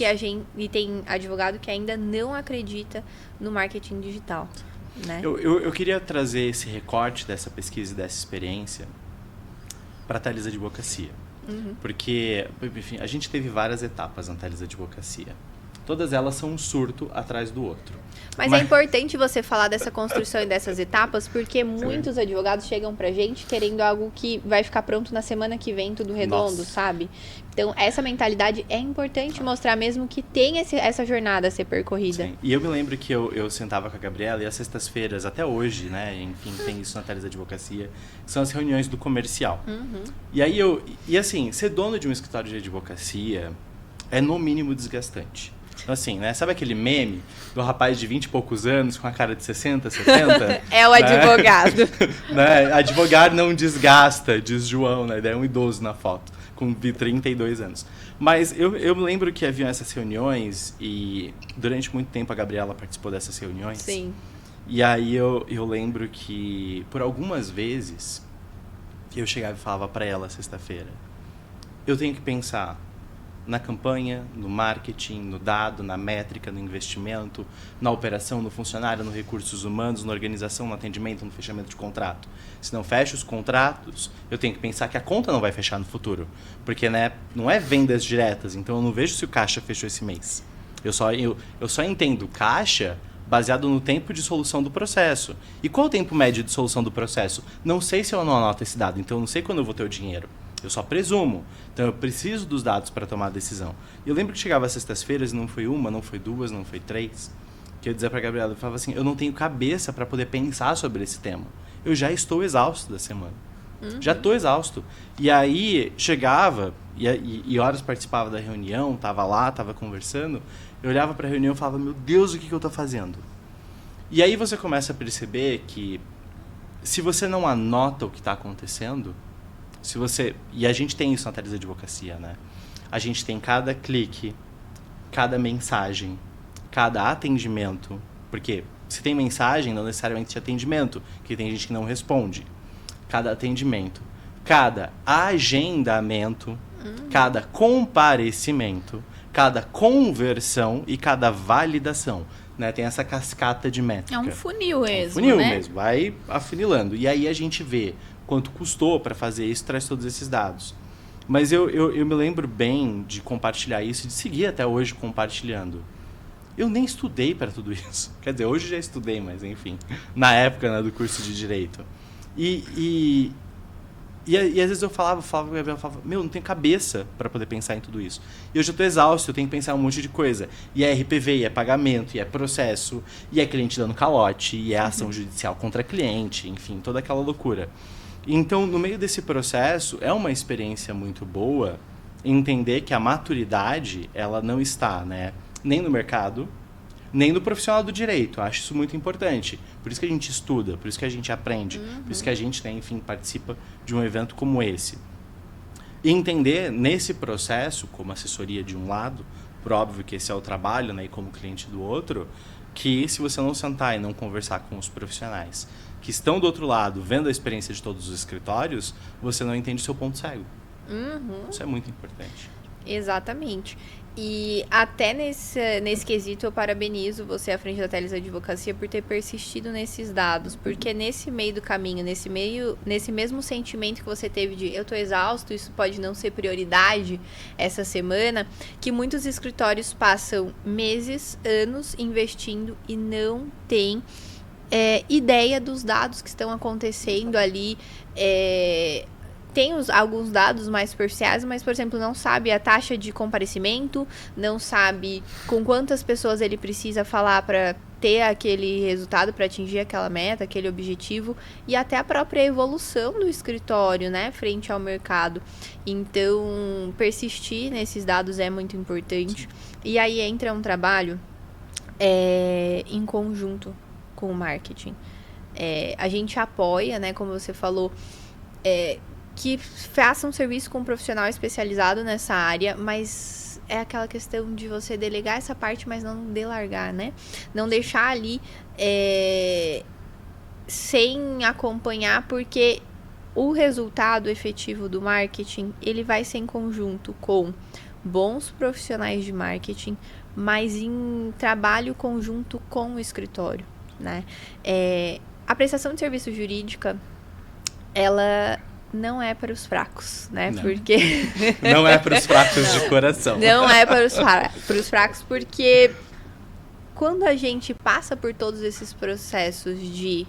e tem advogado que ainda não acredita no marketing digital. né? Eu queria trazer esse recorte dessa pesquisa e dessa experiência para a Thalys Advocacia. Porque, enfim, a gente teve várias etapas na Thalys Advocacia. Todas elas são um surto atrás do outro. Mas é importante você falar dessa construção e dessas etapas, porque muitos advogados chegam pra gente querendo algo que vai ficar pronto na semana que vem, tudo redondo, sabe? Então, essa mentalidade é importante mostrar mesmo que tem essa jornada a ser percorrida. Sim. E eu me lembro que eu sentava com a Gabriela e às sextas-feiras, até hoje, né? Enfim, tem isso na Thalys Advocacia, são as reuniões do comercial. E aí assim, ser dono de um escritório de advocacia é no mínimo desgastante. Então, assim, né? Sabe aquele meme do rapaz de 20 e poucos anos com a cara de 60, 70? É o advogado. Né? Advogar não desgasta, diz João, né? Daí é um idoso na foto, com 32 anos. Mas eu me lembro que haviam essas reuniões e durante muito tempo a Gabriela participou dessas reuniões. Sim. E aí eu lembro que por algumas vezes eu chegava e falava para ela sexta-feira, eu tenho que pensar na campanha, no marketing, no dado, na métrica, no investimento, na operação, no funcionário, no recursos humanos, na organização, no atendimento, no fechamento de contrato. Se não fecha os contratos, eu tenho que pensar que a conta não vai fechar no futuro. Porque, né, não é vendas diretas, então eu não vejo se o caixa fechou esse mês. Eu só entendo caixa baseado no tempo de solução do processo. E qual é o tempo médio de solução do processo? Não sei se eu não anoto esse dado, então eu não sei quando eu vou ter o dinheiro. Eu só presumo. Então, eu preciso dos dados para tomar a decisão. E eu lembro que chegava às sextas-feiras, não foi uma, não foi duas, não foi três, que eu dizia para a Gabriela, eu falava assim, eu não tenho cabeça para poder pensar sobre esse tema. Eu já estou exausto da semana. Já estou exausto. E aí, chegava, e horas participava da reunião, estava lá, estava conversando, eu olhava para a reunião e falava, meu Deus, o que eu estou fazendo? E aí você começa a perceber que, se você não anota o que está acontecendo, e a gente tem isso na Thalys Advocacia, né? A gente tem cada clique, cada mensagem, cada atendimento, porque se tem mensagem, não necessariamente tem atendimento, que tem gente que não responde. Cada atendimento, cada agendamento, cada comparecimento, cada conversão e cada validação, né? Tem essa cascata de métrica. É um funil mesmo, é um funil né? mesmo, vai afunilando. E aí a gente vê quanto custou para fazer isso, traz todos esses dados. Mas eu me lembro bem de compartilhar isso, de seguir até hoje compartilhando. Eu nem estudei para tudo isso. Quer dizer, hoje já estudei, mas enfim, na época, né, do curso de Direito. E às vezes eu falava, meu, não tenho cabeça para poder pensar em tudo isso. E hoje eu estou exausto, eu tenho que pensar em um monte de coisa. E é RPV, e é pagamento, e é processo, e é cliente dando calote, e é ação judicial contra cliente, enfim, toda aquela loucura. Então, no meio desse processo, é uma experiência muito boa entender que a maturidade, ela não está, né, nem no mercado, nem no profissional do direito. Eu acho isso muito importante. Por isso que a gente estuda, por isso que a gente aprende, por isso que a gente, né, enfim, participa de um evento como esse. E entender nesse processo, como assessoria de um lado, por óbvio que esse é o trabalho, né, e como cliente do outro, que se você não sentar e não conversar com os profissionais que estão do outro lado, vendo a experiência de todos os escritórios, você não entende o seu ponto cego. Isso é muito importante. Exatamente. E até nesse quesito eu parabenizo você à frente da Thalys Advocacia por ter persistido nesses dados, porque nesse meio do caminho, nesse mesmo sentimento que você teve de eu tô exausto, isso pode não ser prioridade essa semana, que muitos escritórios passam meses, anos investindo e não têm ideia dos dados que estão acontecendo ali. Tem alguns dados mais superficiais, mas, por exemplo, não sabe a taxa de comparecimento, não sabe com quantas pessoas ele precisa falar para ter aquele resultado, para atingir aquela meta, aquele objetivo, e até a própria evolução do escritório, né, frente ao mercado. Então, persistir nesses dados é muito importante. E aí entra um trabalho em conjunto com o marketing. A gente apoia, né, como você falou, que faça um serviço com um profissional especializado nessa área, mas é aquela questão de você delegar essa parte, mas não delargar, né? Não deixar ali sem acompanhar, porque o resultado efetivo do marketing, ele vai ser em conjunto com bons profissionais de marketing, mas em trabalho conjunto com o escritório. né? A prestação de serviço jurídica, ela não é para os fracos, né? Não. Porque... Não é para os fracos de coração. Não é para os fracos, porque quando a gente passa por todos esses processos de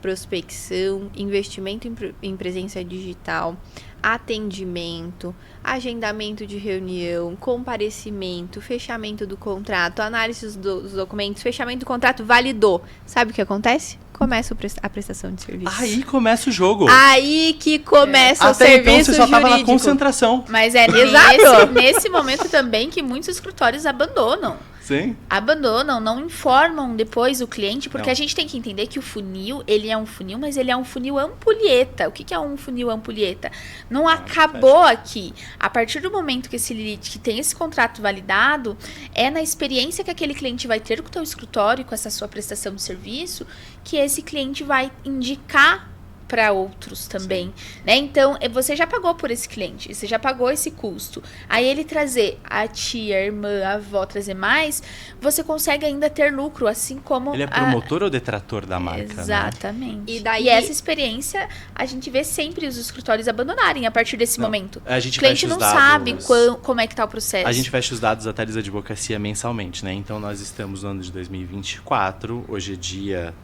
prospecção, investimento em presença digital, atendimento, agendamento de reunião, comparecimento, fechamento do contrato, análise dos documentos, fechamento do contrato, validou. Sabe o que acontece? Começa a prestação de serviço. Aí começa o jogo. Aí que começa o Até serviço então você só tava na jurídico. concentração. Mas é Exato. nesse momento também que muitos escritórios abandonam. Sim. Abandonam, não informam depois o cliente, porque Não. a gente tem que entender que o funil, ele é um funil, mas ele é um funil ampulheta. O que é um funil ampulheta? Não acabou aqui. A partir do momento que que tem esse contrato validado, é na experiência que aquele cliente vai ter com o teu escritório, com essa sua prestação de serviço, que esse cliente vai indicar para outros também, né? Então, você já pagou por esse cliente, você já pagou esse custo. Aí ele trazer a tia, a irmã, a avó, trazer mais, você consegue ainda ter lucro, assim como... Ele é promotor ou detrator da marca, né? Exatamente. E daí- E essa experiência, a gente vê sempre os escritórios abandonarem a partir desse Não, momento. a gente O cliente fecha os não dados. sabe como é que tá o processo. A gente fecha os dados da Thales Advocacia mensalmente, né? Então, nós estamos no ano de 2024, hoje é dia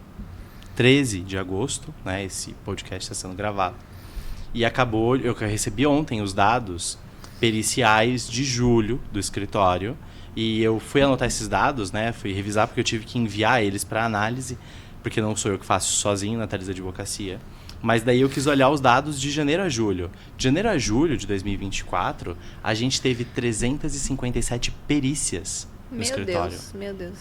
13 de agosto, né? Esse podcast está sendo gravado. E acabou, eu recebi ontem os dados periciais de julho do escritório. E eu fui anotar esses dados, né? Fui revisar porque eu tive que enviar eles para análise, porque não sou eu que faço sozinho na Thales Advocacia. Mas daí eu quis olhar os dados de janeiro a julho. De janeiro a julho de 2024, a gente teve 357 perícias no Meu escritório. Deus, meu Deus.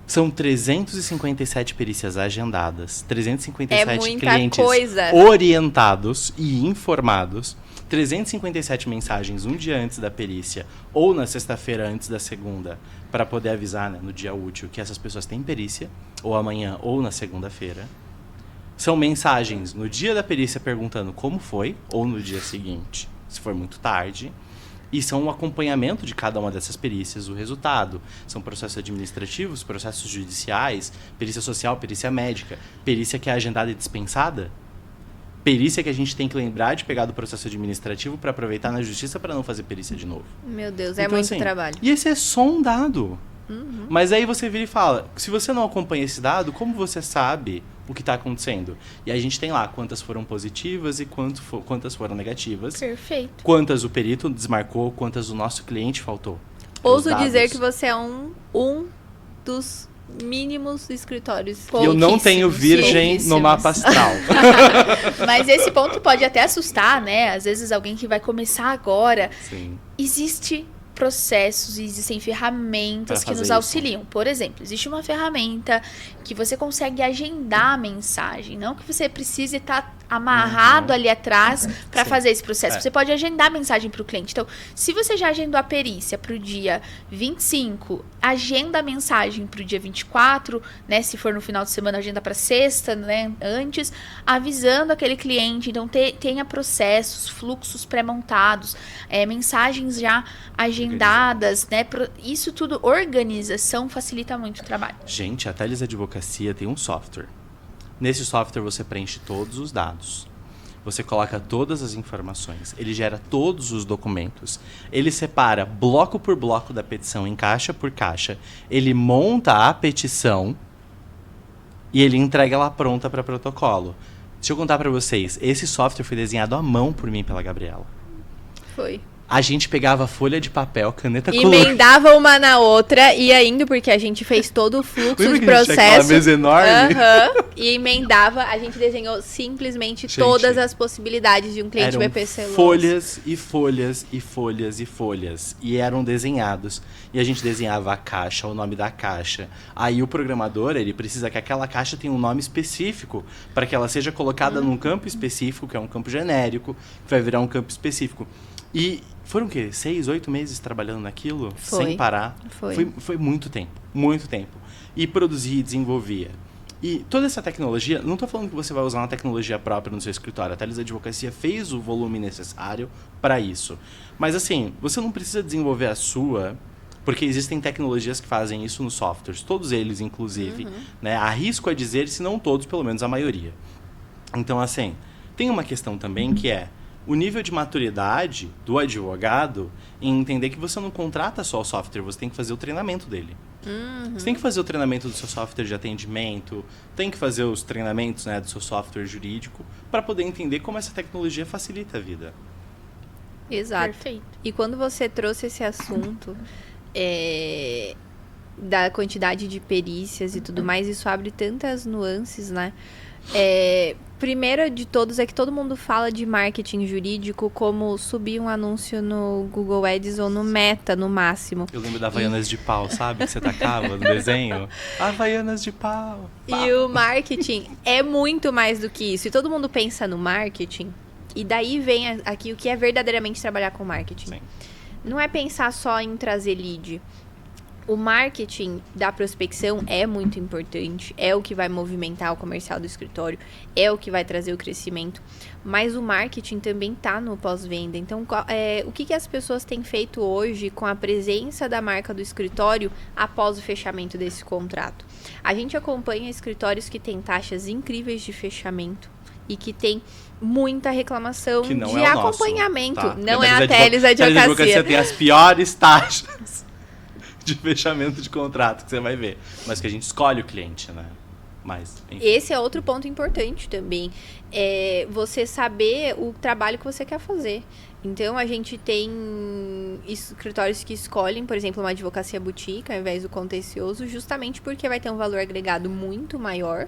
São 357 perícias agendadas, 357 É muita clientes coisa. orientados e informados, 357 mensagens um dia antes da perícia ou na sexta-feira antes da segunda, para poder avisar, né, no dia útil que essas pessoas têm perícia, ou amanhã ou na segunda-feira. São mensagens no dia da perícia perguntando como foi, ou no dia seguinte, se for muito tarde. E são um acompanhamento de cada uma dessas perícias, o resultado. São processos administrativos, processos judiciais, perícia social, perícia médica, perícia que é agendada e dispensada, perícia que a gente tem que lembrar de pegar do processo administrativo para aproveitar na justiça para não fazer perícia de novo. Meu Deus, é Então, muito assim, trabalho. E esse é só um dado. Mas aí você vira e fala, se você não acompanha esse dado, como você sabe o que está acontecendo? E aí a gente tem lá quantas foram positivas e quantas foram negativas. Perfeito. Quantas o perito desmarcou, quantas o nosso cliente faltou. Ouso Os dizer dados. que você é um dos mínimos escritórios. E eu não tenho virgem pouquíssimos. no mapa astral. Mas esse ponto pode até assustar, né? Às vezes alguém que vai começar agora. Sim. Existe processos, existem ferramentas Pra que fazer nos isso. auxiliam. Por exemplo, existe uma ferramenta que você consegue agendar a mensagem, não que você precise estar amarrado ali atrás para Sim. fazer esse processo. É. Você pode agendar a mensagem para o cliente. Então, se você já agendou a perícia para o dia 25, agenda a mensagem para o dia 24, né? Se for no final de semana, agenda para sexta, né? Antes, avisando aquele cliente. Então, tenha processos, fluxos pré-montados, mensagens já agendadas, né? Isso tudo, organização, facilita muito o trabalho. Gente, a Thales Advocacia tem um software. Nesse software você preenche todos os dados. Você coloca todas as informações. Ele gera todos os documentos. Ele separa bloco por bloco da petição em caixa por caixa. Ele monta a petição e ele entrega ela pronta para protocolo. Deixa eu contar para vocês. Esse software foi desenhado à mão por mim e pela Gabriela. Foi. A gente pegava folha de papel, caneta colorida. Emendava uma na outra, ia indo, porque a gente fez todo o fluxo Lembra de que a gente tinha aquela processo. mesa enorme? Aham. E emendava, a gente desenhou simplesmente Gente, todas as possibilidades de um cliente Eram BPC Loans. folhas e folhas e folhas e folhas. E eram desenhados. E a gente desenhava a caixa, o nome da caixa. Aí o programador, ele precisa que aquela caixa tenha um nome específico para que ela seja colocada num campo específico, que é um campo genérico, que vai virar um campo específico. E foram o quê? 6, 8 meses trabalhando naquilo? Foi. Sem parar? Foi. Foi muito tempo. Muito tempo. E produzia e desenvolvia. E toda essa tecnologia, não estou falando que você vai usar uma tecnologia própria no seu escritório. A Thales Advocacia fez o volume necessário para isso. Mas assim, você não precisa desenvolver a sua Porque existem tecnologias que fazem isso nos softwares, todos eles, inclusive. Né? Arrisco a dizer, se não todos, pelo menos a maioria. Então, assim, tem uma questão também que é o nível de maturidade do advogado em entender que você não contrata só o software, você tem que fazer o treinamento dele. Você tem que fazer o treinamento do seu software de atendimento, tem que fazer os treinamentos, né, do seu software jurídico, para poder entender como essa tecnologia facilita a vida. Exato. Perfeito. E quando você trouxe esse assunto da quantidade de perícias e tudo mais, isso abre tantas nuances, né? Primeira de todos é que todo mundo fala de marketing jurídico como subir um anúncio no Google Ads ou no Meta, no máximo. Eu lembro da Havaianas de pau, sabe? Que você tacava no desenho. Havaianas de pau. E o marketing é muito mais do que isso. E todo mundo pensa no marketing. E daí vem aqui o que é verdadeiramente trabalhar com marketing. Sim. Não é pensar só em trazer lead. O marketing da prospecção é muito importante, é o que vai movimentar o comercial do escritório, é o que vai trazer o crescimento, mas o marketing também está no pós-venda. Então, o que as pessoas têm feito hoje com a presença da marca do escritório após o fechamento desse contrato? A gente acompanha escritórios que têm taxas incríveis de fechamento e que tem muita reclamação Que não de é o nosso, acompanhamento. tá? Não Porque é a Teles Teles Advocacia. Você tem as piores taxas de fechamento de contrato que você vai ver. Mas que a gente escolhe o cliente, né? Mas, enfim. Esse é outro ponto importante também. É você saber o trabalho que você quer fazer. Então, a gente tem escritórios que escolhem, por exemplo, uma advocacia boutique ao invés do contencioso, justamente porque vai ter um valor agregado muito maior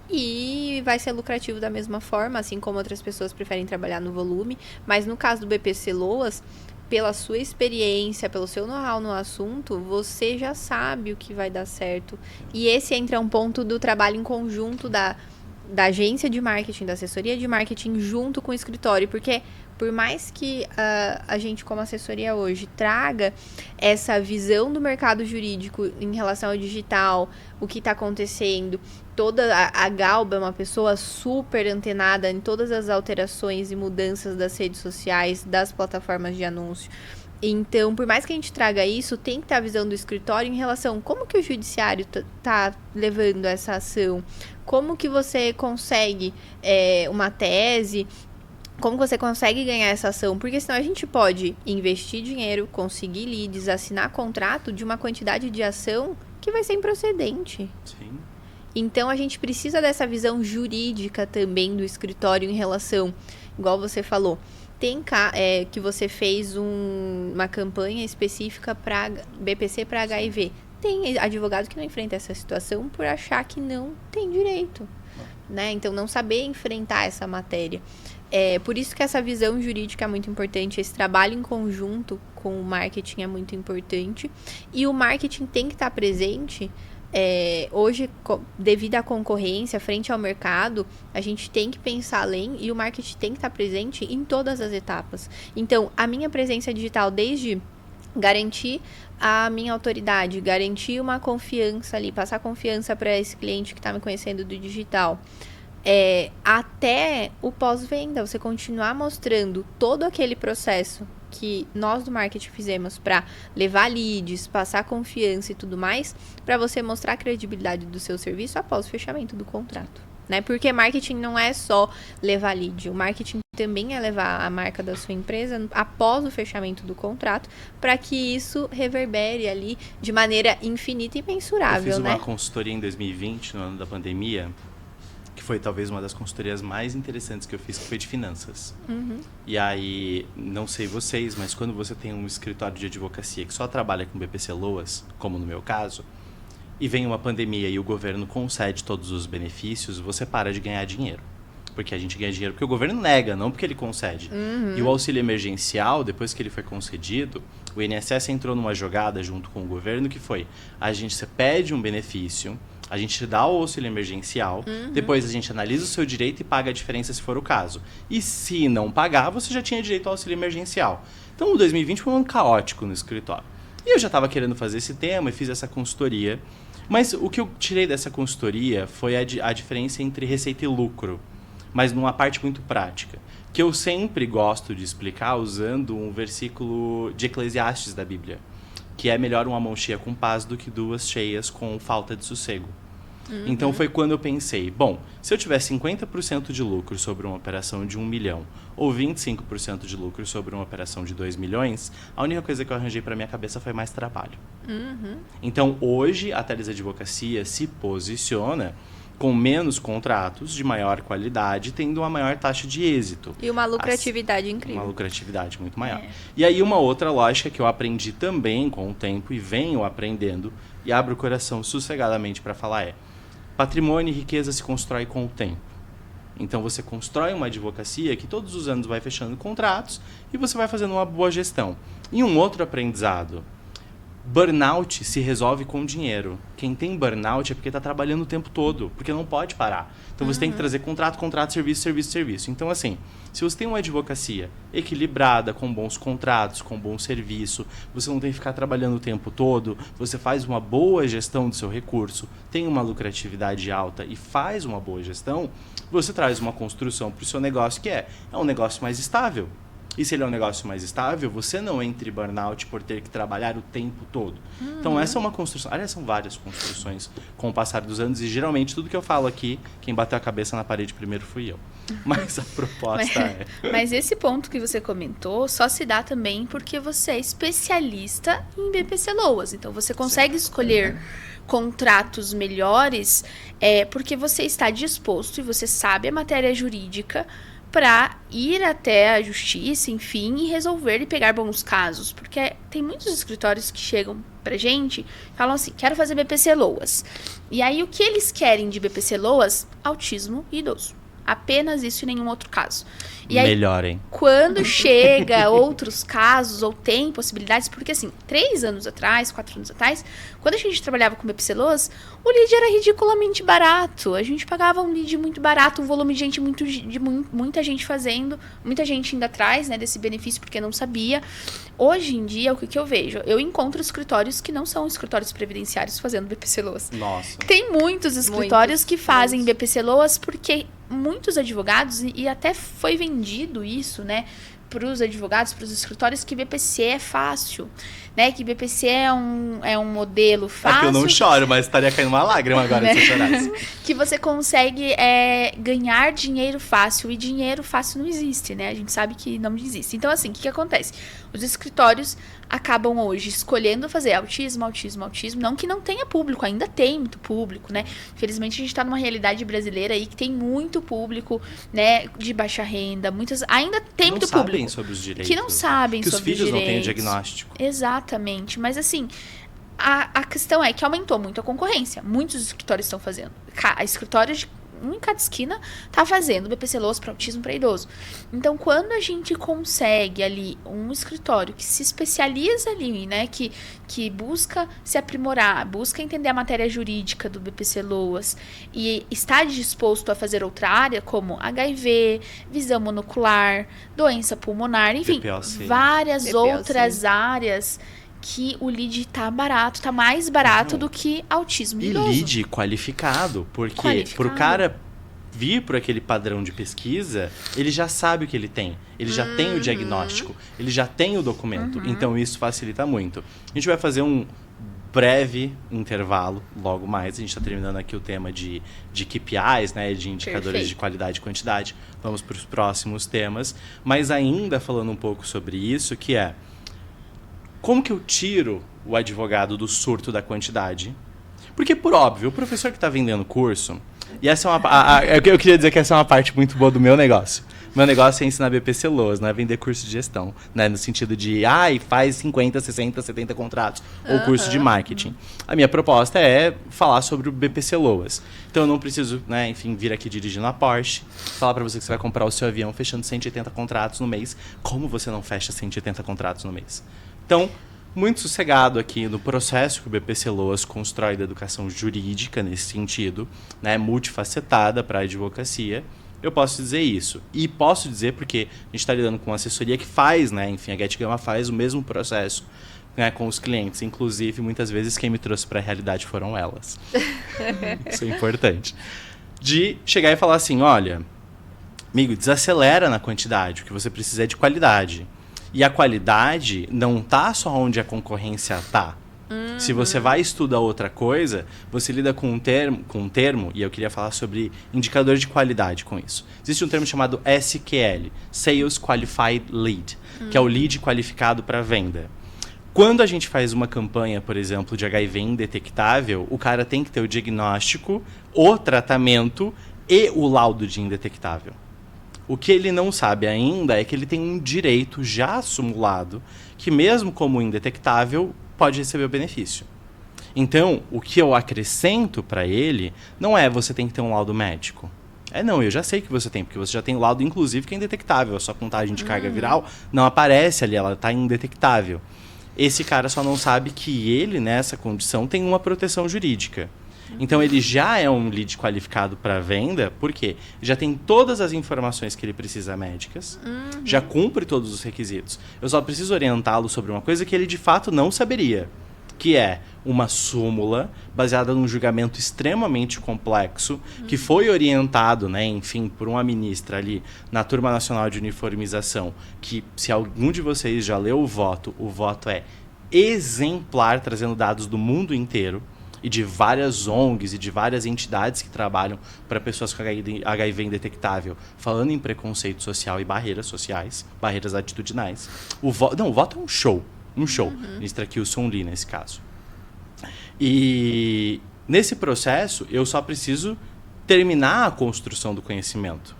e vai ser lucrativo da mesma forma, assim como outras pessoas preferem trabalhar no volume. Mas no caso do BPC Loas, pela sua experiência, pelo seu know-how no assunto, você já sabe o que vai dar certo. E esse entra um ponto do trabalho em conjunto da agência de marketing, da assessoria de marketing junto com o escritório, porque por mais que a gente, como assessoria hoje, traga essa visão do mercado jurídico em relação ao digital, o que está acontecendo, a Galba é uma pessoa super antenada em todas as alterações e mudanças das redes sociais, das plataformas de anúncio. Então, por mais que a gente traga isso, tem que ter a visão do escritório em relação a como que o judiciário tá levando essa ação, como que você consegue uma tese, como você consegue ganhar essa ação, porque senão a gente pode investir dinheiro, conseguir leads, assinar contrato de uma quantidade de ação que vai ser improcedente. Sim. Então, a gente precisa dessa visão jurídica também do escritório em relação, igual você falou, tem que você fez uma campanha específica para BPC para HIV. Tem advogado que não enfrenta essa situação por achar que não tem direito, né? Então, não saber enfrentar essa matéria. Por isso que essa visão jurídica é muito importante, esse trabalho em conjunto com o marketing é muito importante. E o marketing tem que estar presente. Hoje, devido à concorrência, frente ao mercado, a gente tem que pensar além e o marketing tem que estar presente em todas as etapas. Então, a minha presença digital, desde garantir a minha autoridade, garantir uma confiança ali, passar confiança para esse cliente que está me conhecendo do digital, até o pós-venda, você continuar mostrando todo aquele processo que nós do marketing fizemos para levar leads, passar confiança e tudo mais, para você mostrar a credibilidade do seu serviço após o fechamento do contrato, né? Porque marketing não é só levar lead, o marketing também é levar a marca da sua empresa após o fechamento do contrato, para que isso reverbere ali de maneira infinita e mensurável, Eu fiz né? uma consultoria em 2020, no ano da pandemia, que foi talvez uma das consultorias mais interessantes que eu fiz, que foi de finanças. E aí, não sei vocês, mas quando você tem um escritório de advocacia que só trabalha com BPC Loas, como no meu caso, e vem uma pandemia e o governo concede todos os benefícios, você para de ganhar dinheiro. Porque a gente ganha dinheiro porque o governo nega, não porque ele concede. E o auxílio emergencial, depois que ele foi concedido, o INSS entrou numa jogada junto com o governo que foi, você pede um benefício, a gente te dá o auxílio emergencial, depois a gente analisa o seu direito e paga a diferença se for o caso. E se não pagar, você já tinha direito ao auxílio emergencial. Então, o 2020 foi um ano caótico no escritório. E eu já estava querendo fazer esse tema e fiz essa consultoria. Mas o que eu tirei dessa consultoria foi a diferença entre receita e lucro, mas numa parte muito prática, que eu sempre gosto de explicar usando um versículo de Eclesiastes da Bíblia. que é melhor uma mão cheia com paz do que duas cheias com falta de sossego. Então foi quando eu pensei, bom, se eu tiver 50% de lucro sobre uma operação de 1 milhão ou 25% de lucro sobre uma operação de 2 milhões, a única coisa que eu arranjei para minha cabeça foi mais trabalho. Então hoje a Teles Advocacia se posiciona com menos contratos, de maior qualidade, tendo uma maior taxa de êxito. E uma lucratividade incrível. Uma lucratividade muito maior. E aí uma outra lógica que eu aprendi também com o tempo e venho aprendendo e abro o coração sossegadamente para falar é: patrimônio e riqueza se constrói com o tempo. Então você constrói uma advocacia que todos os anos vai fechando contratos e você vai fazendo uma boa gestão. E um outro aprendizado: burnout se resolve com dinheiro. Quem tem burnout é porque está trabalhando o tempo todo, porque não pode parar. Então você tem que trazer contrato, serviço. Então assim, se você tem uma advocacia equilibrada, com bons contratos, com bom serviço, você não tem que ficar trabalhando o tempo todo, você faz uma boa gestão do seu recurso, tem uma lucratividade alta e faz uma boa gestão, você traz uma construção para o seu negócio que é um negócio mais estável. E se ele é um negócio mais estável, você não entra em burnout por ter que trabalhar o tempo todo. Então essa é uma construção. Aliás, são várias construções com o passar dos anos. E geralmente tudo que eu falo aqui, quem bateu a cabeça na parede primeiro fui eu. Mas a proposta é... Mas esse ponto que você comentou só se dá também porque você é especialista em BPC Loas. Então você consegue escolher contratos melhores porque você está disposto e você sabe a matéria jurídica para ir até a justiça, enfim, e resolver e pegar bons casos. Porque tem muitos escritórios que chegam pra gente e falam assim: quero fazer BPC Loas. E aí o que eles querem de BPC Loas? Autismo e idoso. Apenas isso e nenhum outro caso. E aí, melhorem. Quando chega outros casos, ou tem possibilidades, porque assim, 3 anos atrás, 4 anos atrás, quando a gente trabalhava com BPC Loas, o lead era ridiculamente barato. A gente pagava um lead muito barato, um volume de gente muita gente fazendo, muita gente indo atrás, né, desse benefício porque não sabia. Hoje em dia, o que eu vejo? Eu encontro escritórios que não são escritórios previdenciários fazendo BPC Loas. Nossa. Tem muitos escritórios que fazem BPC Loas porque muitos advogados, e até foi vendido isso, né, para os advogados, para os escritórios, que BPC é fácil, né, que BPC é um modelo fácil. É que eu não choro, mas estaria caindo uma lágrima agora se eu chorasse. Que você consegue ganhar dinheiro fácil, e dinheiro fácil não existe, né, a gente sabe que não existe. Então, assim, o que acontece? Os escritórios acabam hoje escolhendo fazer autismo, não que não tenha público, ainda tem muito público, né? Infelizmente a gente está numa realidade brasileira aí que tem muito público, né, de baixa renda, ainda tem muito público. Que não sabem sobre os direitos. Que não sabem sobre os direitos. Que os filhos não têm o diagnóstico. Exatamente, mas assim, a questão é que aumentou muito a concorrência, muitos escritórios estão fazendo, escritórios de em cada esquina tá fazendo BPC Loas para autismo para idoso. Então, quando a gente consegue ali um escritório que se especializa ali, né, que busca se aprimorar, busca entender a matéria jurídica do BPC Loas e está disposto a fazer outra área, como HIV, visão monocular, doença pulmonar, enfim, várias outras áreas, que o lead tá barato, tá mais barato do que autismo idoso. E lead qualificado, porque pro cara vir por aquele padrão de pesquisa, ele já sabe o que ele tem. Ele já tem o diagnóstico, ele já tem o documento. Então isso facilita muito. A gente vai fazer um breve intervalo, logo mais. A gente está terminando aqui o tema de KPIs, né, de indicadores de qualidade e quantidade. Vamos para os próximos temas. Mas ainda falando um pouco sobre isso, que é: como que eu tiro o advogado do surto da quantidade? Porque, por óbvio, o professor que está vendendo curso... E essa é eu queria dizer que essa é uma parte muito boa do meu negócio. Meu negócio é ensinar BPC Loas, não é vender curso de gestão, né? No sentido de, faz 50, 60, 70 contratos, ou curso de marketing. A minha proposta é falar sobre o BPC Loas. Então eu não preciso, né, enfim, vir aqui dirigindo a Porsche, falar para você que você vai comprar o seu avião fechando 180 contratos no mês. Como você não fecha 180 contratos no mês? Então, muito sossegado aqui no processo que o BPC Loas constrói da educação jurídica nesse sentido, né, multifacetada para a advocacia. Eu posso dizer isso. E posso dizer porque a gente está lidando com uma assessoria que faz, né, enfim, a Get Gama faz o mesmo processo, né, com os clientes. Inclusive, muitas vezes quem me trouxe para a realidade foram elas. Isso é importante. De chegar e falar assim: olha, amigo, desacelera na quantidade, o que você precisa é de qualidade. E a qualidade não tá só onde a concorrência tá. Se você vai estudar outra coisa, você lida com um termo, e eu queria falar sobre indicador de qualidade com isso. Existe um termo chamado SQL, Sales Qualified Lead, que é o lead qualificado para venda. Quando a gente faz uma campanha, por exemplo, de HIV indetectável, o cara tem que ter o diagnóstico, o tratamento e o laudo de indetectável. O que ele não sabe ainda é que ele tem um direito já simulado, que mesmo como indetectável, pode receber o benefício. Então, o que eu acrescento para ele não é você tem que ter um laudo médico. Não, eu já sei que você tem, porque você já tem o laudo, inclusive, que é indetectável. A sua contagem de carga viral não aparece ali, ela está indetectável. Esse cara só não sabe que ele, nessa condição, tem uma proteção jurídica. Então, ele já é um lead qualificado para venda, porque já tem todas as informações que ele precisa médicas, já cumpre todos os requisitos. Eu só preciso orientá-lo sobre uma coisa que ele, de fato, não saberia, que é uma súmula baseada num julgamento extremamente complexo, que foi orientado, né, enfim, por uma ministra ali na Turma Nacional de Uniformização, que, se algum de vocês já leu o voto é exemplar, trazendo dados do mundo inteiro, e de várias ONGs e de várias entidades que trabalham para pessoas com HIV indetectável, falando em preconceito social e barreiras sociais, barreiras atitudinais. O voto é um show. Ministra Kilson Lee, nesse caso. E nesse processo, eu só preciso terminar a construção do conhecimento.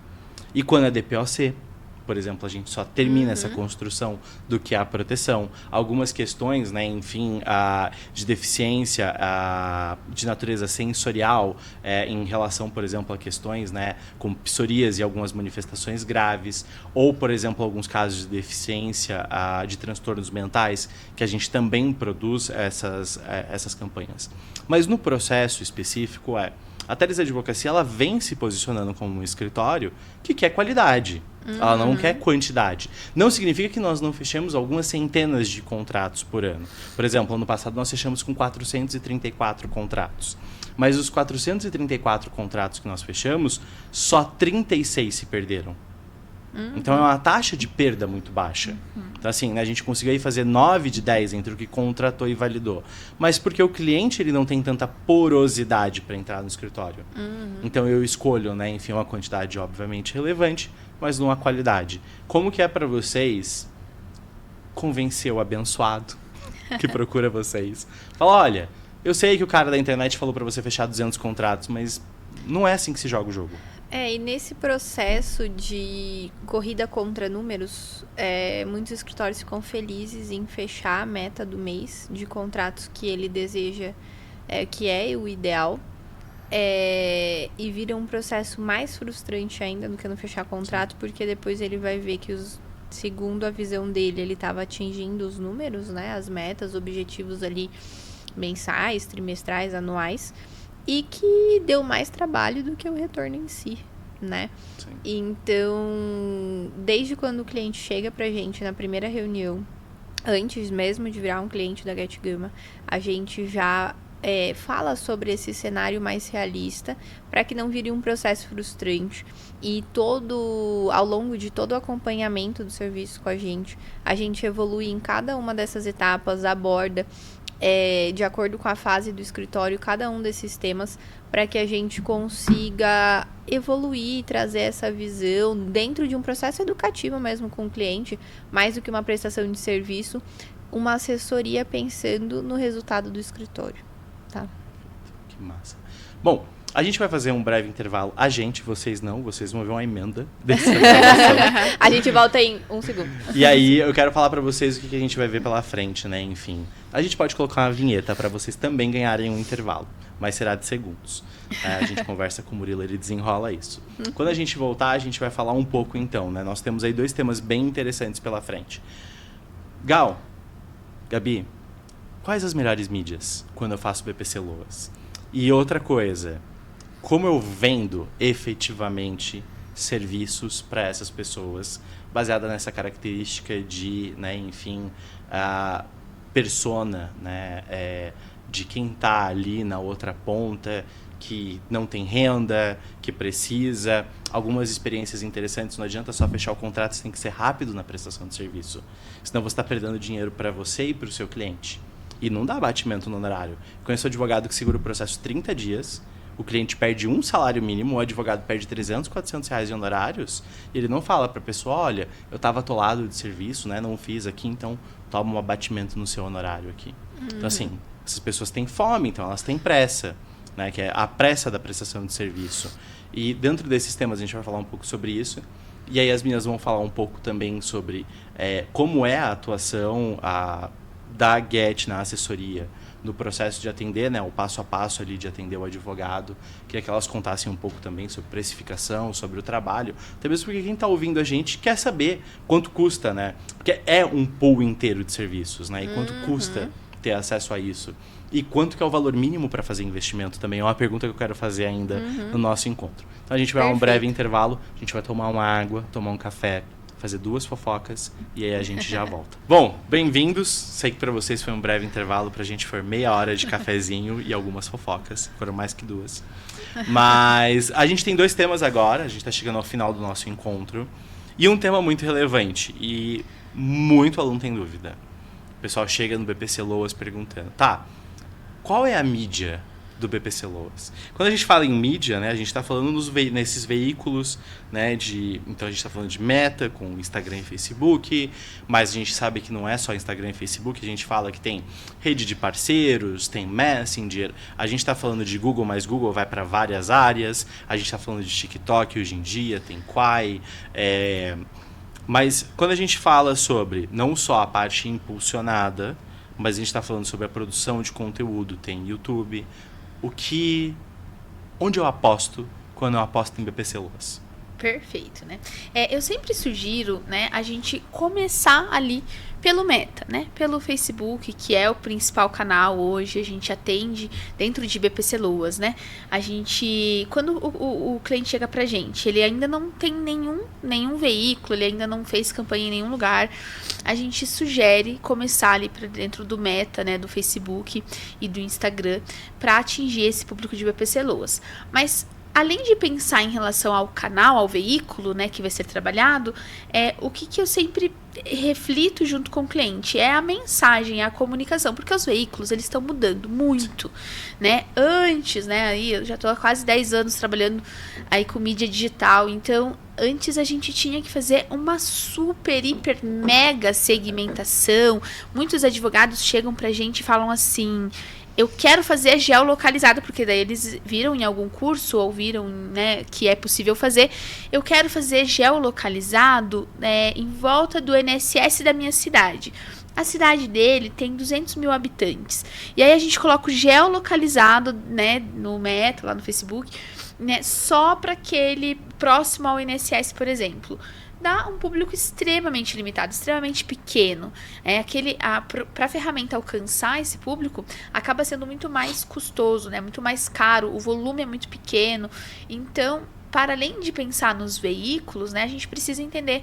E quando é DPOC, por exemplo, a gente só termina essa construção do que é a proteção. Algumas questões, né, enfim, de deficiência de natureza sensorial, em relação, por exemplo, a questões, né, como psoríase e algumas manifestações graves, ou, por exemplo, alguns casos de deficiência de transtornos mentais, que a gente também produz essas campanhas. Mas no processo específico, a Teres Advocacia, ela vem se posicionando como um escritório que quer qualidade. Ela não quer quantidade. Não significa que nós não fechemos algumas centenas de contratos por ano. Por exemplo, ano passado nós fechamos com 434 contratos. Mas os 434 contratos que nós fechamos, só 36 se perderam. Então é uma taxa de perda muito baixa. Então, assim, né, a gente conseguiu aí fazer 9 de 10 entre o que contratou e validou. Mas porque o cliente ele não tem tanta porosidade para entrar no escritório. Então eu escolho, né, enfim, uma quantidade obviamente relevante, mas numa qualidade. Como que é para vocês convencer o abençoado que procura vocês? Fala, olha, eu sei que o cara da internet falou para você fechar 200 contratos, mas não é assim que se joga o jogo. E nesse processo de corrida contra números, muitos escritórios ficam felizes em fechar a meta do mês de contratos que ele deseja, que é o ideal, e vira um processo mais frustrante ainda do que não fechar contrato, porque depois ele vai ver que, segundo a visão dele, ele estava atingindo os números, né, as metas, objetivos ali mensais, trimestrais, anuais, e que deu mais trabalho do que o retorno em si, né? Sim. Então, desde quando o cliente chega pra gente na primeira reunião, antes mesmo de virar um cliente da GetGamma, a gente já fala sobre esse cenário mais realista, para que não vire um processo frustrante. E ao longo de todo o acompanhamento do serviço com a gente evolui em cada uma dessas etapas, aborda de acordo com a fase do escritório, cada um desses temas, para que a gente consiga evoluir e trazer essa visão dentro de um processo educativo mesmo com o cliente, mais do que uma prestação de serviço, uma assessoria pensando no resultado do escritório. Tá? Que massa. Bom, a gente vai fazer um breve intervalo. Vocês não, vocês vão ver uma emenda dessa gravação. A gente volta em 1 segundo. E aí, eu quero falar pra vocês o que a gente vai ver pela frente, né? Enfim, a gente pode colocar uma vinheta pra vocês também ganharem um intervalo, mas será de segundos. A gente conversa com o Murilo, ele desenrola isso. Quando a gente voltar, a gente vai falar um pouco então, né? Nós temos aí 2 temas bem interessantes pela frente. Gabi, quais as melhores mídias quando eu faço BPC Loas? E outra coisa, como eu vendo efetivamente serviços para essas pessoas, baseada nessa característica de, né, enfim, a persona, né, de quem está ali na outra ponta, que não tem renda, que precisa. Algumas experiências interessantes, não adianta só fechar o contrato, você tem que ser rápido na prestação de serviço. Senão você está perdendo dinheiro para você e para o seu cliente. E não dá abatimento no honorário. Conheço um advogado que segura o processo 30 dias, o cliente perde um salário mínimo, o advogado perde 300, 400 reais de honorários, e ele não fala para a pessoa, olha, eu estava atolado de serviço, né, não fiz aqui, então toma um abatimento no seu honorário aqui. Então, assim, essas pessoas têm fome, então elas têm pressa, né, que é a pressa da prestação de serviço. E dentro desses temas a gente vai falar um pouco sobre isso. E aí as meninas vão falar um pouco também sobre como é a atuação da Get na assessoria, no processo de atender, né, o passo a passo ali de atender o advogado. Queria que elas contassem um pouco também sobre precificação, sobre o trabalho. Até mesmo porque quem está ouvindo a gente quer saber quanto custa, né? Porque é um pool inteiro de serviços, né? E quanto custa ter acesso a isso. E quanto que é o valor mínimo para fazer investimento também? É uma pergunta que eu quero fazer ainda no nosso encontro. Então a gente vai a um breve intervalo, a gente vai tomar uma água, tomar um café, fazer 2 fofocas e aí a gente já volta. Bom, bem-vindos. Sei que para vocês foi um breve intervalo, pra gente foi meia hora de cafezinho e algumas fofocas. Foram mais que 2. Mas a gente tem 2 temas agora, a gente tá chegando ao final do nosso encontro. E um tema muito relevante e muito aluno tem dúvida. O pessoal chega no BPC Loas perguntando, tá, qual é a mídia do BPC Loas? Quando a gente fala em mídia, né, a gente está falando nesses veículos, né, então a gente está falando de Meta com Instagram e Facebook, mas a gente sabe que não é só Instagram e Facebook, a gente fala que tem rede de parceiros, tem Messenger, a gente está falando de Google, mas Google vai para várias áreas, a gente está falando de TikTok hoje em dia, tem Quai, mas quando a gente fala sobre não só a parte impulsionada, mas a gente está falando sobre a produção de conteúdo, tem YouTube. Onde eu aposto quando eu aposto em BPC Loas? Perfeito, né? Eu sempre sugiro, né, a gente começar ali pelo Meta, né? Pelo Facebook, que é o principal canal hoje, a gente atende dentro de BPC Loas, né? A gente, quando o cliente chega pra gente, ele ainda não tem nenhum veículo, ele ainda não fez campanha em nenhum lugar, a gente sugere começar ali pra dentro do Meta, né? Do Facebook e do Instagram, para atingir esse público de BPC Loas. Mas além de pensar em relação ao canal, ao veículo, né, que vai ser trabalhado, o que eu sempre reflito junto com o cliente é a mensagem, a comunicação, porque os veículos, eles estão mudando muito, né? Antes, né, aí eu já estou há quase 10 anos trabalhando aí com mídia digital, então antes a gente tinha que fazer uma super, hiper, mega segmentação. Muitos advogados chegam pra gente e falam assim: eu quero fazer geolocalizado, porque daí eles viram em algum curso ou viram, né, que é possível fazer. Eu quero fazer geolocalizado em volta do INSS da minha cidade. A cidade dele tem 200 mil habitantes. E aí a gente coloca o geolocalizado, né, no Meta, lá no Facebook, né, só para aquele próximo ao INSS, por exemplo. Dá um público extremamente limitado, extremamente pequeno. Para a ferramenta alcançar esse público, acaba sendo muito mais custoso, né? Muito mais caro, o volume é muito pequeno. Então, para além de pensar nos veículos, né, a gente precisa entender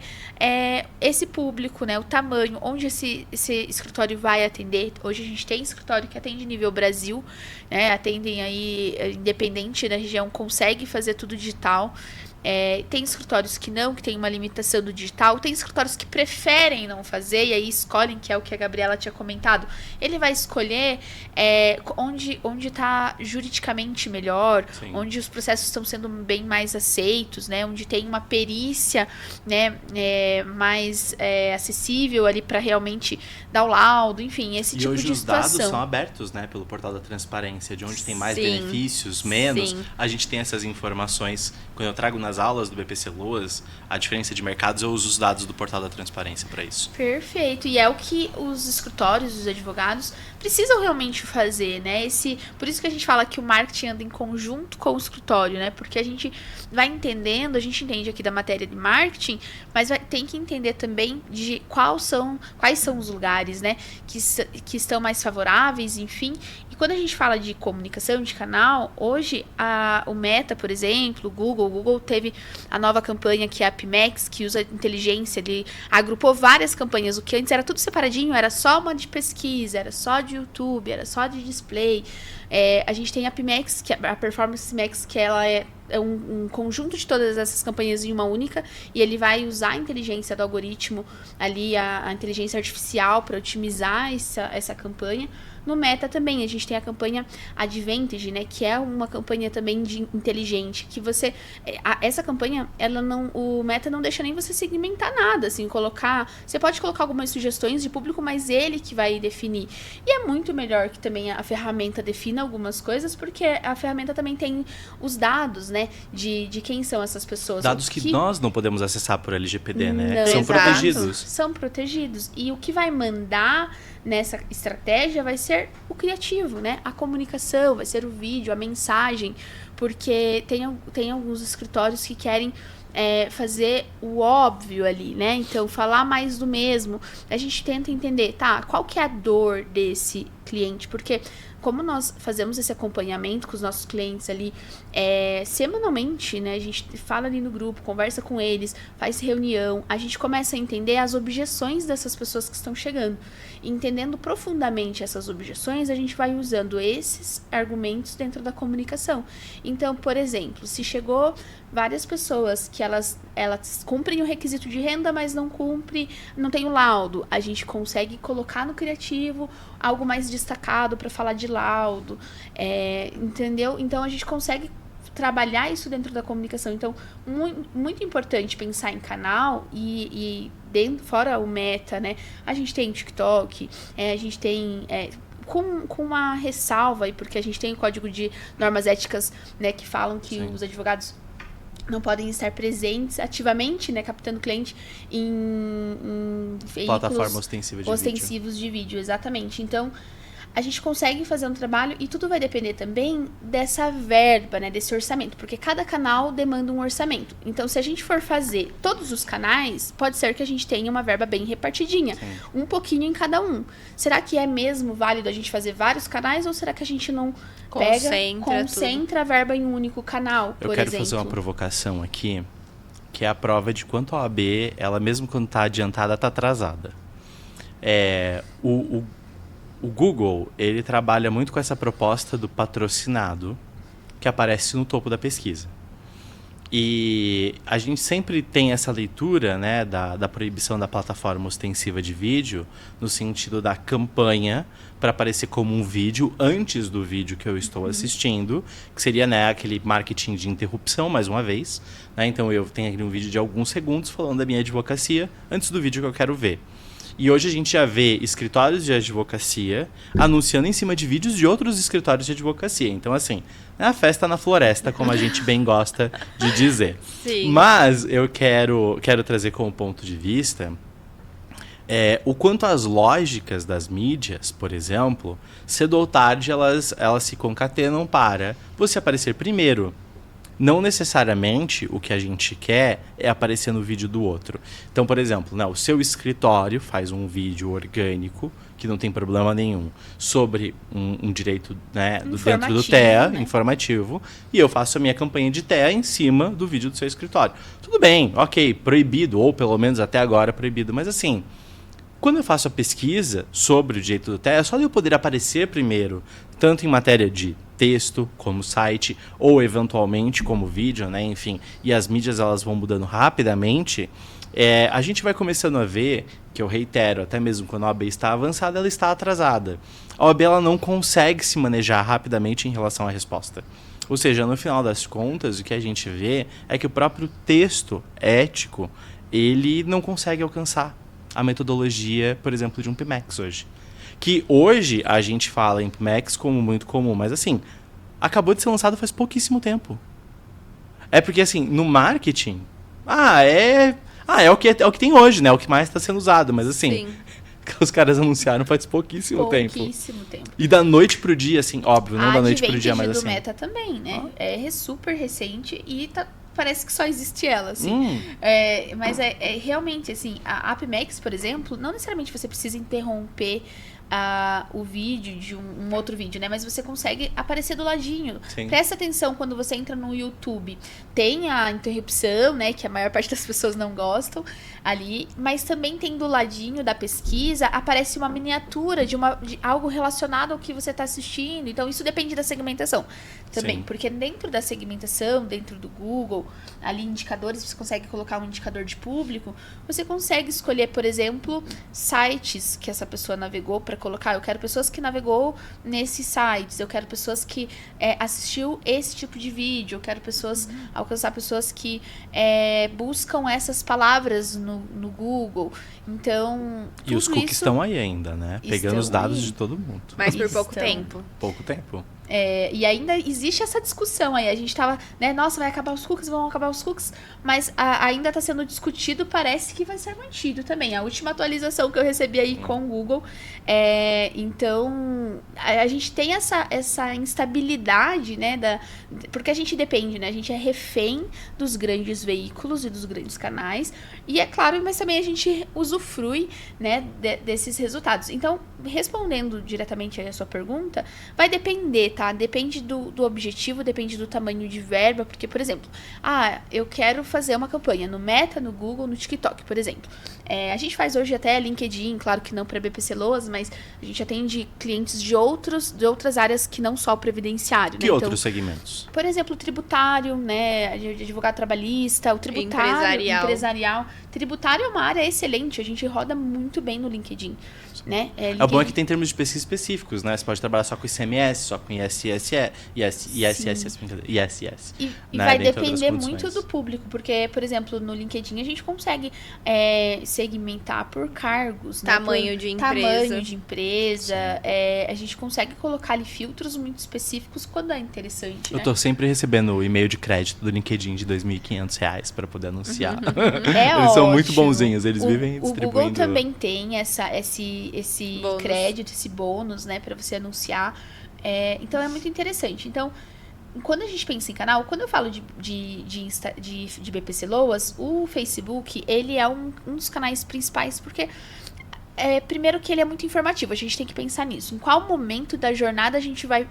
esse público, né, o tamanho, onde esse escritório vai atender. Hoje a gente tem escritório que atende nível Brasil, né, atendem aí, independente da região, consegue fazer tudo digital. Tem escritórios que não, que tem uma limitação do digital, tem escritórios que preferem não fazer e aí escolhem, que é o que a Gabriela tinha comentado. Ele vai escolher onde está juridicamente melhor, sim, onde os processos estão sendo bem mais aceitos, né, onde tem uma perícia, né, mais acessível ali para realmente dar o laudo, enfim, esse tipo de situação. E hoje os dados são abertos, né, pelo portal da transparência, de onde tem mais benefícios, menos, sim, a gente tem essas informações. Quando eu trago nas aulas do BPC Loas a diferença de mercados, eu uso os dados do portal da transparência para isso. Perfeito, e é o que os escritórios, os advogados precisam realmente fazer, né? Por isso que a gente fala que o marketing anda em conjunto com o escritório, né? Porque a gente vai entendendo, a gente entende aqui da matéria de marketing, mas tem que entender também de quais são os lugares, né, que estão mais favoráveis, enfim. E quando a gente fala de comunicação, de canal, hoje o Meta, por exemplo, o Google teve teve a nova campanha, que é a AppMax, que usa inteligência, ele agrupou várias campanhas. O que antes era tudo separadinho, era só uma de pesquisa, era só de YouTube, era só de display. A gente tem a AppMax, que é a Performance Max, que ela é um conjunto de todas essas campanhas em uma única, e ele vai usar a inteligência do algoritmo ali, a inteligência artificial, para otimizar essa campanha. No Meta também, a gente tem a campanha Advantage, né, que é uma campanha também de inteligente, que você... essa campanha, o Meta não deixa nem você segmentar nada, assim, você pode colocar algumas sugestões de público, mas ele que vai definir. E é muito melhor que também a ferramenta defina algumas coisas, porque a ferramenta também tem os dados, né, de quem são essas pessoas. Dados que nós não podemos acessar por LGPD, né? Não, São exato. protegidos. São protegidos. E o que vai mandar nessa estratégia vai ser o criativo, né? A comunicação, vai ser o vídeo, a mensagem, porque tem alguns escritórios que querem fazer o óbvio ali, né? Então, falar mais do mesmo. A gente tenta entender, qual que é a dor desse cliente? Porque como nós fazemos esse acompanhamento com os nossos clientes ali semanalmente, né? A gente fala ali no grupo, conversa com eles, faz reunião, a gente começa a entender as objeções dessas pessoas que estão chegando. E entendendo profundamente essas objeções, a gente vai usando esses argumentos dentro da comunicação. Então, por exemplo, se chegou várias pessoas que elas cumprem o requisito de renda, mas não tem o laudo, a gente consegue colocar no criativo algo mais destacado para falar de laudo, entendeu? Então a gente consegue trabalhar isso dentro da comunicação. Então, muito, muito importante pensar em canal e fora o Meta, né? A gente tem TikTok, a gente tem... com uma ressalva, porque a gente tem o código de normas éticas, né, que falam que Sim. os advogados não podem estar presentes ativamente, né, captando cliente em veículos Plataforma ostensivos de vídeo, exatamente. Então, a gente consegue fazer um trabalho e tudo vai depender também dessa verba, né, desse orçamento, porque cada canal demanda um orçamento. Então, se a gente for fazer todos os canais, pode ser que a gente tenha uma verba bem repartidinha, Sim. um pouquinho em cada um. Será que é mesmo válido a gente fazer vários canais ou será que a gente não concentra a verba em um único canal, por Eu quero exemplo? fazer uma provocação aqui, que é a prova de quanto a OAB, ela mesmo quando está adiantada, está atrasada. O Google, ele trabalha muito com essa proposta do patrocinado, que aparece no topo da pesquisa. E a gente sempre tem essa leitura, né, da proibição da plataforma ostensiva de vídeo, no sentido da campanha para aparecer como um vídeo antes do vídeo que eu estou assistindo, que seria, né, aquele marketing de interrupção, mais uma vez. Né? Então eu tenho aqui um vídeo de alguns segundos falando da minha advocacia antes do vídeo que eu quero ver. E hoje a gente já vê escritórios de advocacia anunciando em cima de vídeos de outros escritórios de advocacia. Então, assim, é a festa na floresta, como a gente bem gosta de dizer. Sim. Mas eu quero trazer como ponto de vista o quanto as lógicas das mídias, por exemplo, cedo ou tarde elas se concatenam para você aparecer primeiro. Não necessariamente o que a gente quer é aparecer no vídeo do outro. Então, por exemplo, o seu escritório faz um vídeo orgânico, que não tem problema nenhum, sobre um direito, né, dentro do TEA, né? Informativo, e eu faço a minha campanha de TEA em cima do vídeo do seu escritório. Tudo bem, ok, proibido, ou pelo menos até agora proibido, mas assim... Quando eu faço a pesquisa sobre o direito do TEA, é só eu poder aparecer primeiro, tanto em matéria de texto, como site, ou eventualmente como vídeo, né? Enfim, e as mídias elas vão mudando rapidamente, a gente vai começando a ver, que eu reitero, até mesmo quando a OAB está avançada, ela está atrasada. A OAB ela não consegue se manejar rapidamente em relação à resposta. Ou seja, no final das contas, o que a gente vê é que o próprio texto ético, ele não consegue alcançar a metodologia, por exemplo, de um PMax hoje. Que hoje a gente fala em PMax como muito comum, mas assim, acabou de ser lançado faz pouquíssimo tempo. É porque assim, no marketing, é o que tem hoje, né? É o que mais está sendo usado, mas assim, Sim. os caras anunciaram faz pouquíssimo tempo. Pouquíssimo tempo. E da noite pro dia, assim, óbvio, não da noite pro dia, mas do assim. Meta também, né? É super recente e parece que só existe ela, assim. Mas realmente, assim, a AppMax, por exemplo, não necessariamente você precisa interromper o vídeo de um outro vídeo, né? Mas você consegue aparecer do ladinho. Sim. Presta atenção quando você entra no YouTube. Tem a interrupção, né? Que a maior parte das pessoas não gostam ali. Mas também tem do ladinho da pesquisa, aparece uma miniatura de algo relacionado ao que você está assistindo. Então, isso depende da segmentação também. Sim. Porque dentro da segmentação, dentro do Google, ali indicadores, você consegue colocar um indicador de público. Você consegue escolher, por exemplo, sites que essa pessoa navegou para colocar. Eu quero pessoas que navegou nesses sites. Eu quero pessoas que assistiu esse tipo de vídeo. Eu quero alcançar pessoas que buscam essas palavras no Google. Então, E os cookies estão aí ainda, né? Pegando os dados de todo mundo. Mas por pouco tempo. Pouco tempo. E ainda existe essa discussão aí. A gente tava, né? Nossa, vai acabar os cookies, vão acabar os cookies. Mas ainda está sendo discutido, parece que vai ser mantido também. A última atualização que eu recebi aí com o Google. Então, a gente tem essa instabilidade, né? Porque a gente depende, né? A gente é refém dos grandes veículos e dos grandes canais. E é claro, mas também a gente usufrui, né? Desses resultados. Então, respondendo diretamente aí a sua pergunta, vai depender, tá? Depende do objetivo, depende do tamanho de verba, porque, por exemplo, eu quero fazer uma campanha no Meta, no Google, no TikTok, por exemplo. A gente faz hoje até LinkedIn, claro que não para BPC Loas, mas a gente atende clientes de outras áreas que não só o previdenciário. Que outros segmentos? Por exemplo, o tributário, né? Advogado trabalhista, o tributário, empresarial. Tributário é uma área excelente, a gente roda muito bem no LinkedIn. Né? O bom é que tem termos de pesquisa específicos, né? Você pode trabalhar só com ICMS, só com ISS. E né? vai depender muito do público, porque, por exemplo, no LinkedIn a gente consegue segmentar por cargos, tamanho de empresa. A gente consegue colocar ali filtros muito específicos quando é interessante. Eu tô sempre recebendo o e-mail de crédito do LinkedIn de R$2.500 para poder anunciar. Eles são muito bonzinhos, eles vivem distribuindo. O Google também tem esse crédito, esse bônus, né, para você anunciar. Então é muito interessante. Então, quando a gente pensa em canal, quando eu falo de BPC Loas, o Facebook, ele é um dos canais principais, porque primeiro que ele é muito informativo, a gente tem que pensar nisso. Em qual momento da jornada a gente vai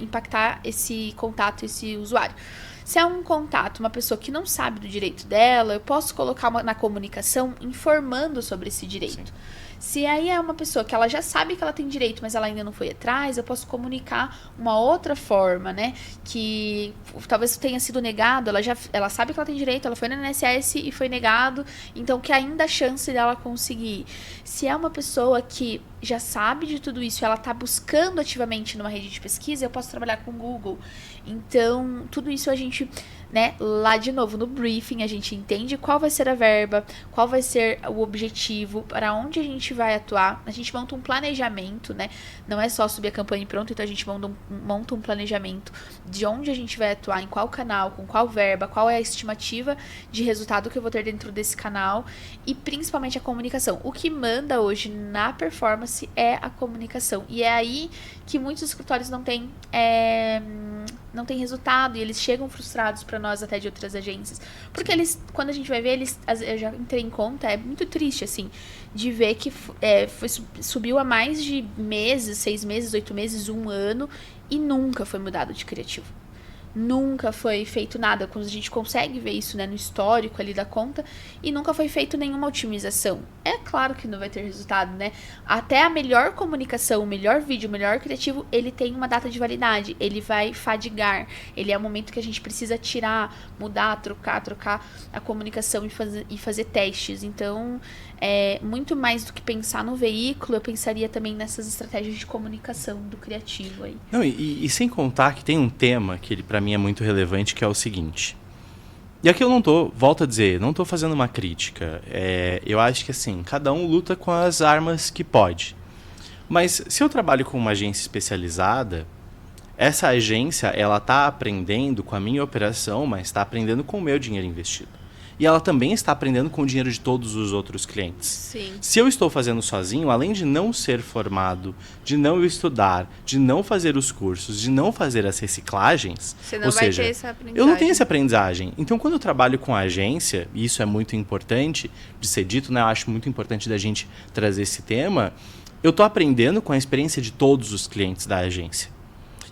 impactar esse contato, esse usuário? Se é um contato, uma pessoa que não sabe do direito dela, eu posso colocar na comunicação informando sobre esse direito. Sim. Se aí é uma pessoa que ela já sabe que ela tem direito, mas ela ainda não foi atrás, eu posso comunicar uma outra forma, né? Que talvez tenha sido negado, ela sabe que ela tem direito, ela foi no INSS e foi negado, então que ainda há chance dela conseguir. Se é uma pessoa que já sabe de tudo isso e ela está buscando ativamente numa rede de pesquisa, eu posso trabalhar com o Google. Então, tudo isso a gente, né, lá de novo no briefing, a gente entende qual vai ser a verba, qual vai ser o objetivo, para onde a gente vai atuar. A gente monta um planejamento, né? Não é só subir a campanha e pronto, então a gente monta um planejamento de onde a gente vai atuar, em qual canal, com qual verba, qual é a estimativa de resultado que eu vou ter dentro desse canal e principalmente a comunicação. O que manda hoje na performance é a comunicação. E é aí que muitos escritórios não têm resultado e eles chegam frustrados para nós até de outras agências. Porque quando a gente vai ver, eu já entrei em conta, é muito triste, assim, de ver que subiu há mais de meses, 6 meses, 8 meses, 1 ano e nunca foi mudado de criativo. Nunca foi feito nada, quando a gente consegue ver isso, né, no histórico ali da conta, e nunca foi feito nenhuma otimização. É claro que não vai ter resultado, né? Até a melhor comunicação, o melhor vídeo, o melhor criativo, ele tem uma data de validade, ele vai fadigar, ele é o momento que a gente precisa tirar, mudar, trocar a comunicação e fazer testes. Então, muito mais do que pensar no veículo, eu pensaria também nessas estratégias de comunicação do criativo aí. Não, e sem contar que tem um tema que ele, pra mim, é muito relevante, que é o seguinte. E aqui eu volto a dizer, não tô fazendo uma crítica. Eu acho que, assim, cada um luta com as armas que pode. Mas se eu trabalho com uma agência especializada, essa agência, ela tá aprendendo com a minha operação, mas está aprendendo com o meu dinheiro investido. E ela também está aprendendo com o dinheiro de todos os outros clientes. Sim. Se eu estou fazendo sozinho, além de não ser formado, de não estudar, de não fazer os cursos, de não fazer as reciclagens... Você não vai ter essa aprendizagem. Eu não tenho essa aprendizagem. Então, quando eu trabalho com a agência, e isso é muito importante de ser dito, né? Eu acho muito importante da gente trazer esse tema. eu tô aprendendo com a experiência de todos os clientes da agência.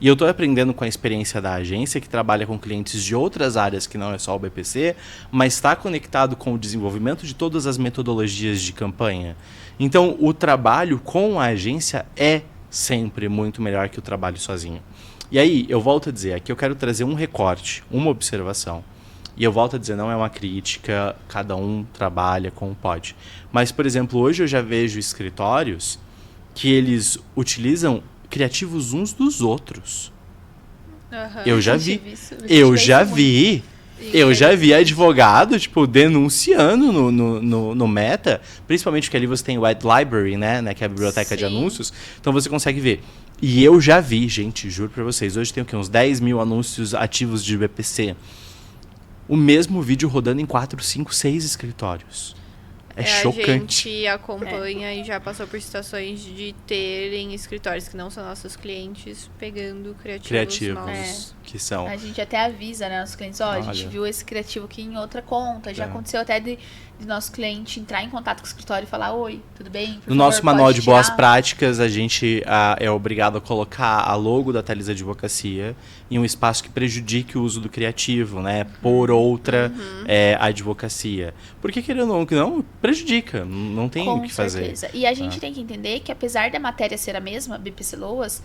E eu tô aprendendo com a experiência da agência, que trabalha com clientes de outras áreas que não é só o BPC, mas está conectado com o desenvolvimento de todas as metodologias de campanha. Então, o trabalho com a agência é sempre muito melhor que o trabalho sozinho. E aí, eu volto a dizer, aqui eu quero trazer um recorte, uma observação. E eu volto a dizer, não é uma crítica, cada um trabalha como pode. Mas, por exemplo, hoje eu já vejo escritórios que eles utilizam criativos uns dos outros. Uhum. Eu já vi. Eu já vi advogado, tipo, denunciando no Meta, principalmente porque ali você tem o Ad Library, né, que é a biblioteca de anúncios, então você consegue ver. E eu já vi, gente, juro pra vocês, hoje tem o quê? Uns 10 mil anúncios ativos de BPC. O mesmo vídeo rodando em 4, 5, 6 escritórios. É chocante. A gente acompanha e já passou por situações de terem escritórios que não são nossos clientes pegando criativos novos. Que são. A gente até avisa, né, nossos clientes, a gente viu esse criativo aqui em outra conta. Já aconteceu até de nosso cliente entrar em contato com o escritório e falar, oi, tudo bem? No nosso manual de boas práticas, a gente é obrigado a colocar a logo da Thalys Advocacia em um espaço que prejudique o uso do criativo, né? Por outra advocacia. Porque, querendo ou não, prejudica. Não tem o que fazer. Com certeza. E a gente tem que entender que, apesar da matéria ser a mesma, BPC Loas,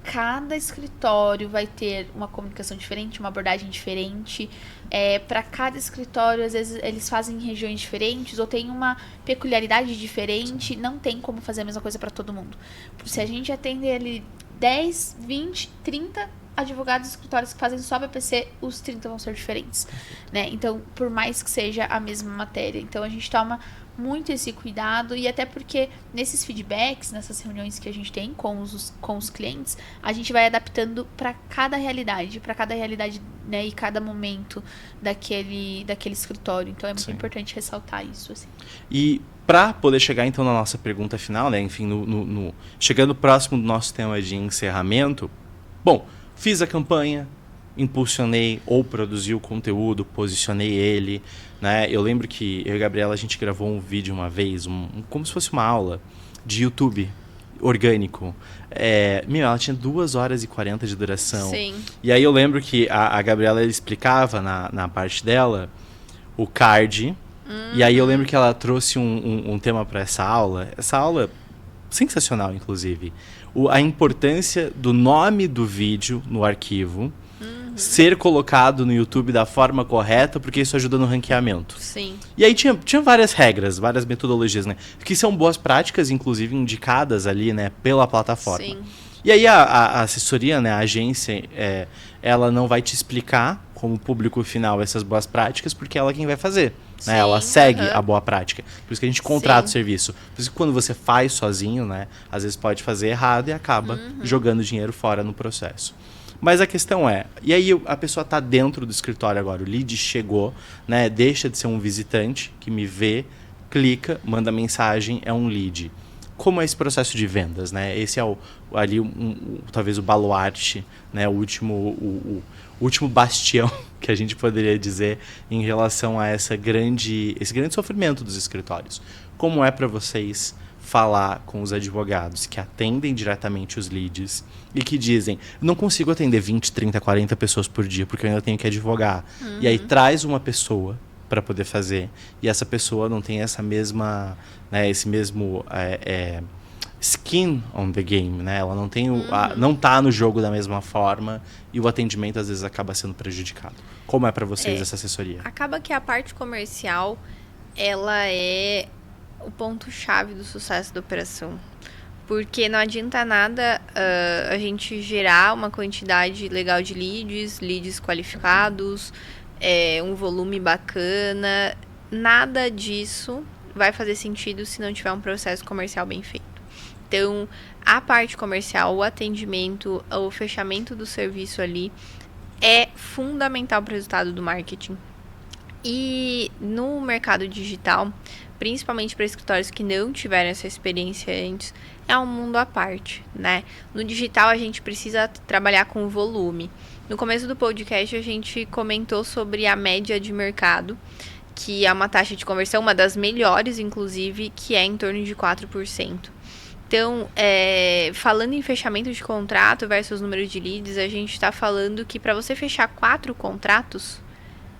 cada escritório vai ter uma comunicação diferente, uma abordagem diferente. Para cada escritório, às vezes, eles fazem em regiões diferentes ou tem uma peculiaridade diferente. Não tem como fazer a mesma coisa para todo mundo. Se a gente atender ali 10, 20, 30 advogados e escritórios que fazem só BPC, os 30 vão ser diferentes, né? Então, por mais que seja a mesma matéria. Então, a gente toma muito esse cuidado e até porque nesses feedbacks, nessas reuniões que a gente tem com os clientes, a gente vai adaptando para cada realidade, né, e cada momento daquele escritório. Então é muito importante ressaltar isso, assim. E para poder chegar então na nossa pergunta final, né, enfim, chegando próximo do nosso tema de encerramento, bom, fiz a campanha, impulsionei ou produzi o conteúdo, posicionei ele, né? Eu lembro que eu e a Gabriela, a gente gravou um vídeo uma vez, como se fosse uma aula de YouTube orgânico. Ela tinha 2 horas e 40 de duração. Sim. E aí eu lembro que a Gabriela explicava na parte dela o card. E aí eu lembro que ela trouxe um tema para essa aula. Essa aula, sensacional, inclusive. A importância do nome do vídeo no arquivo ser colocado no YouTube da forma correta, porque isso ajuda no ranqueamento. Sim. E aí tinha várias regras, várias metodologias, né? Que são boas práticas, inclusive indicadas ali, né, pela plataforma. Sim. E aí a assessoria, né, a agência, ela não vai te explicar como público final essas boas práticas, porque ela é quem vai fazer. Sim, né? Ela segue a boa prática. Por isso que a gente contrata o serviço. Por isso que quando você faz sozinho, né, às vezes pode fazer errado e acaba jogando dinheiro fora no processo. Mas a questão e aí a pessoa está dentro do escritório agora, o lead chegou, né, deixa de ser um visitante que me vê, clica, manda mensagem, é um lead. Como é esse processo de vendas, né? Esse é talvez o baluarte, né, o último bastião que a gente poderia dizer em relação a esse grande sofrimento dos escritórios. Como é para vocês falar com os advogados que atendem diretamente os leads e que dizem, não consigo atender 20, 30, 40 pessoas por dia porque eu ainda tenho que advogar. E aí traz uma pessoa para poder fazer e essa pessoa não tem essa mesma, né, esse mesmo skin on the game, né? Ela não tem não tá no jogo da mesma forma e o atendimento às vezes acaba sendo prejudicado. Como é para vocês essa assessoria? Acaba que a parte comercial ela é o ponto-chave do sucesso da operação. Porque não adianta nada a gente gerar uma quantidade legal de leads qualificados, um volume bacana. Nada disso vai fazer sentido se não tiver um processo comercial bem feito. Então, a parte comercial, o atendimento, o fechamento do serviço ali é fundamental para o resultado do marketing. E no mercado digital, principalmente para escritórios que não tiveram essa experiência antes, é um mundo à parte, né? No digital, a gente precisa trabalhar com volume. No começo do podcast, a gente comentou sobre a média de mercado, que é uma taxa de conversão, uma das melhores, inclusive, que é em torno de 4%. Então, falando em fechamento de contrato versus número de leads, a gente está falando que para você fechar 4 contratos,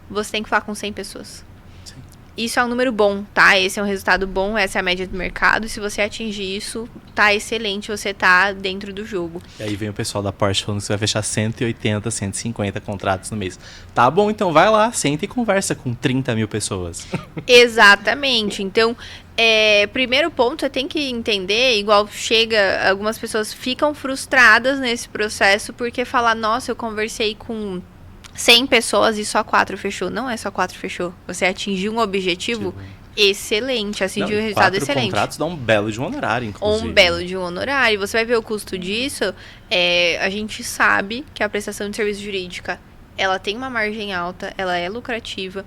você tem que falar com 100 pessoas. Sim. Isso é um número bom, tá? Esse é um resultado bom, essa é a média do mercado. E se você atingir isso, tá excelente, você tá dentro do jogo. E aí vem o pessoal da Porsche falando que você vai fechar 180, 150 contratos no mês. Tá bom, então vai lá, senta e conversa com 30 mil pessoas. Exatamente. Então, primeiro ponto, você tem que entender, igual algumas pessoas ficam frustradas nesse processo porque falar, nossa, eu conversei com 100 pessoas e só 4 fechou. Não é só 4 fechou. Você atingiu um objetivo excelente, atingiu um resultado 4 excelente. Contratos dá um belo de um honorário, inclusive. Um belo de um honorário. Você vai ver o custo disso. A gente sabe que a prestação de serviço jurídica, ela tem uma margem alta, ela é lucrativa.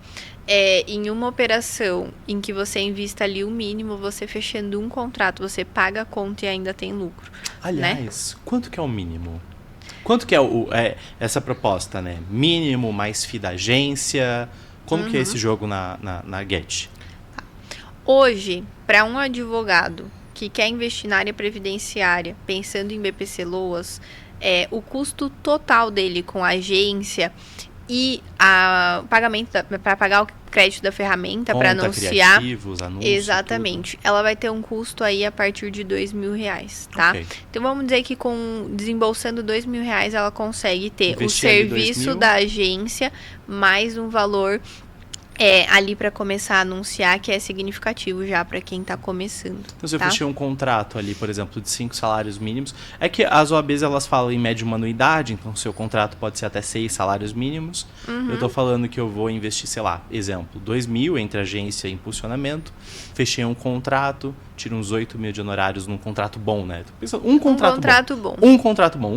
Em uma operação em que você invista ali o mínimo, você fechando um contrato, você paga a conta e ainda tem lucro. Aliás, quanto que é o mínimo? Quanto que é essa proposta, né? Mínimo mais FII da agência? Como que é esse jogo na Get? Hoje, para um advogado que quer investir na área previdenciária, pensando em BPC Loas, o custo total dele com a agência e o pagamento para pagar o crédito da ferramenta para anunciar, criativos, anúncios, exatamente, tudo. Ela vai ter um custo aí a partir de R$2.000, tá? Okay. Então vamos dizer que desembolsando R$2.000 ela consegue ter investir o serviço da agência mais um valor ali para começar a anunciar, que é significativo já para quem está começando. Então, se eu fechei um contrato ali, por exemplo, de 5 salários mínimos, é que as OABs elas falam em média uma anuidade, então seu contrato pode ser até 6 salários mínimos. Eu estou falando que eu vou investir, sei lá, exemplo, 2.000 entre agência e impulsionamento, fechei um contrato, tiro uns 8.000 de honorários num contrato bom, né? Um contrato bom. Um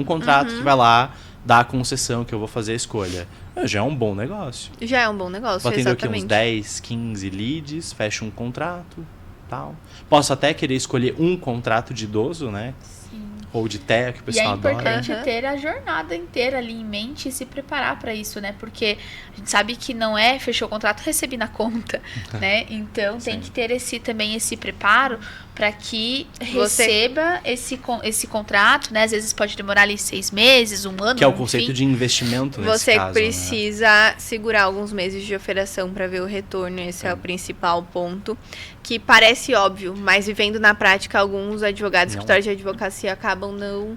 contrato que vai lá, dá a concessão que eu vou fazer a escolha. Já é um bom negócio. Já é um bom negócio, vou atender exatamente. Uns 10, 15 leads, fecho um contrato, tal. Posso até querer escolher um contrato de idoso, né? Sim. Ou de TEA, que o pessoal adora. E é importante ter a jornada inteira ali em mente e se preparar para isso, né? Porque a gente sabe que não fechou o contrato, recebi na conta, né? Então tem que ter também esse preparo para que receba esse contrato, né? Às vezes pode demorar ali 6 meses, 1 ano. Que é o conceito de investimento nesse caso. Você precisa segurar alguns meses de operação para ver o retorno. Esse é o principal ponto. Que parece óbvio, mas vivendo na prática, alguns advogados, escritórios de advocacia acabam não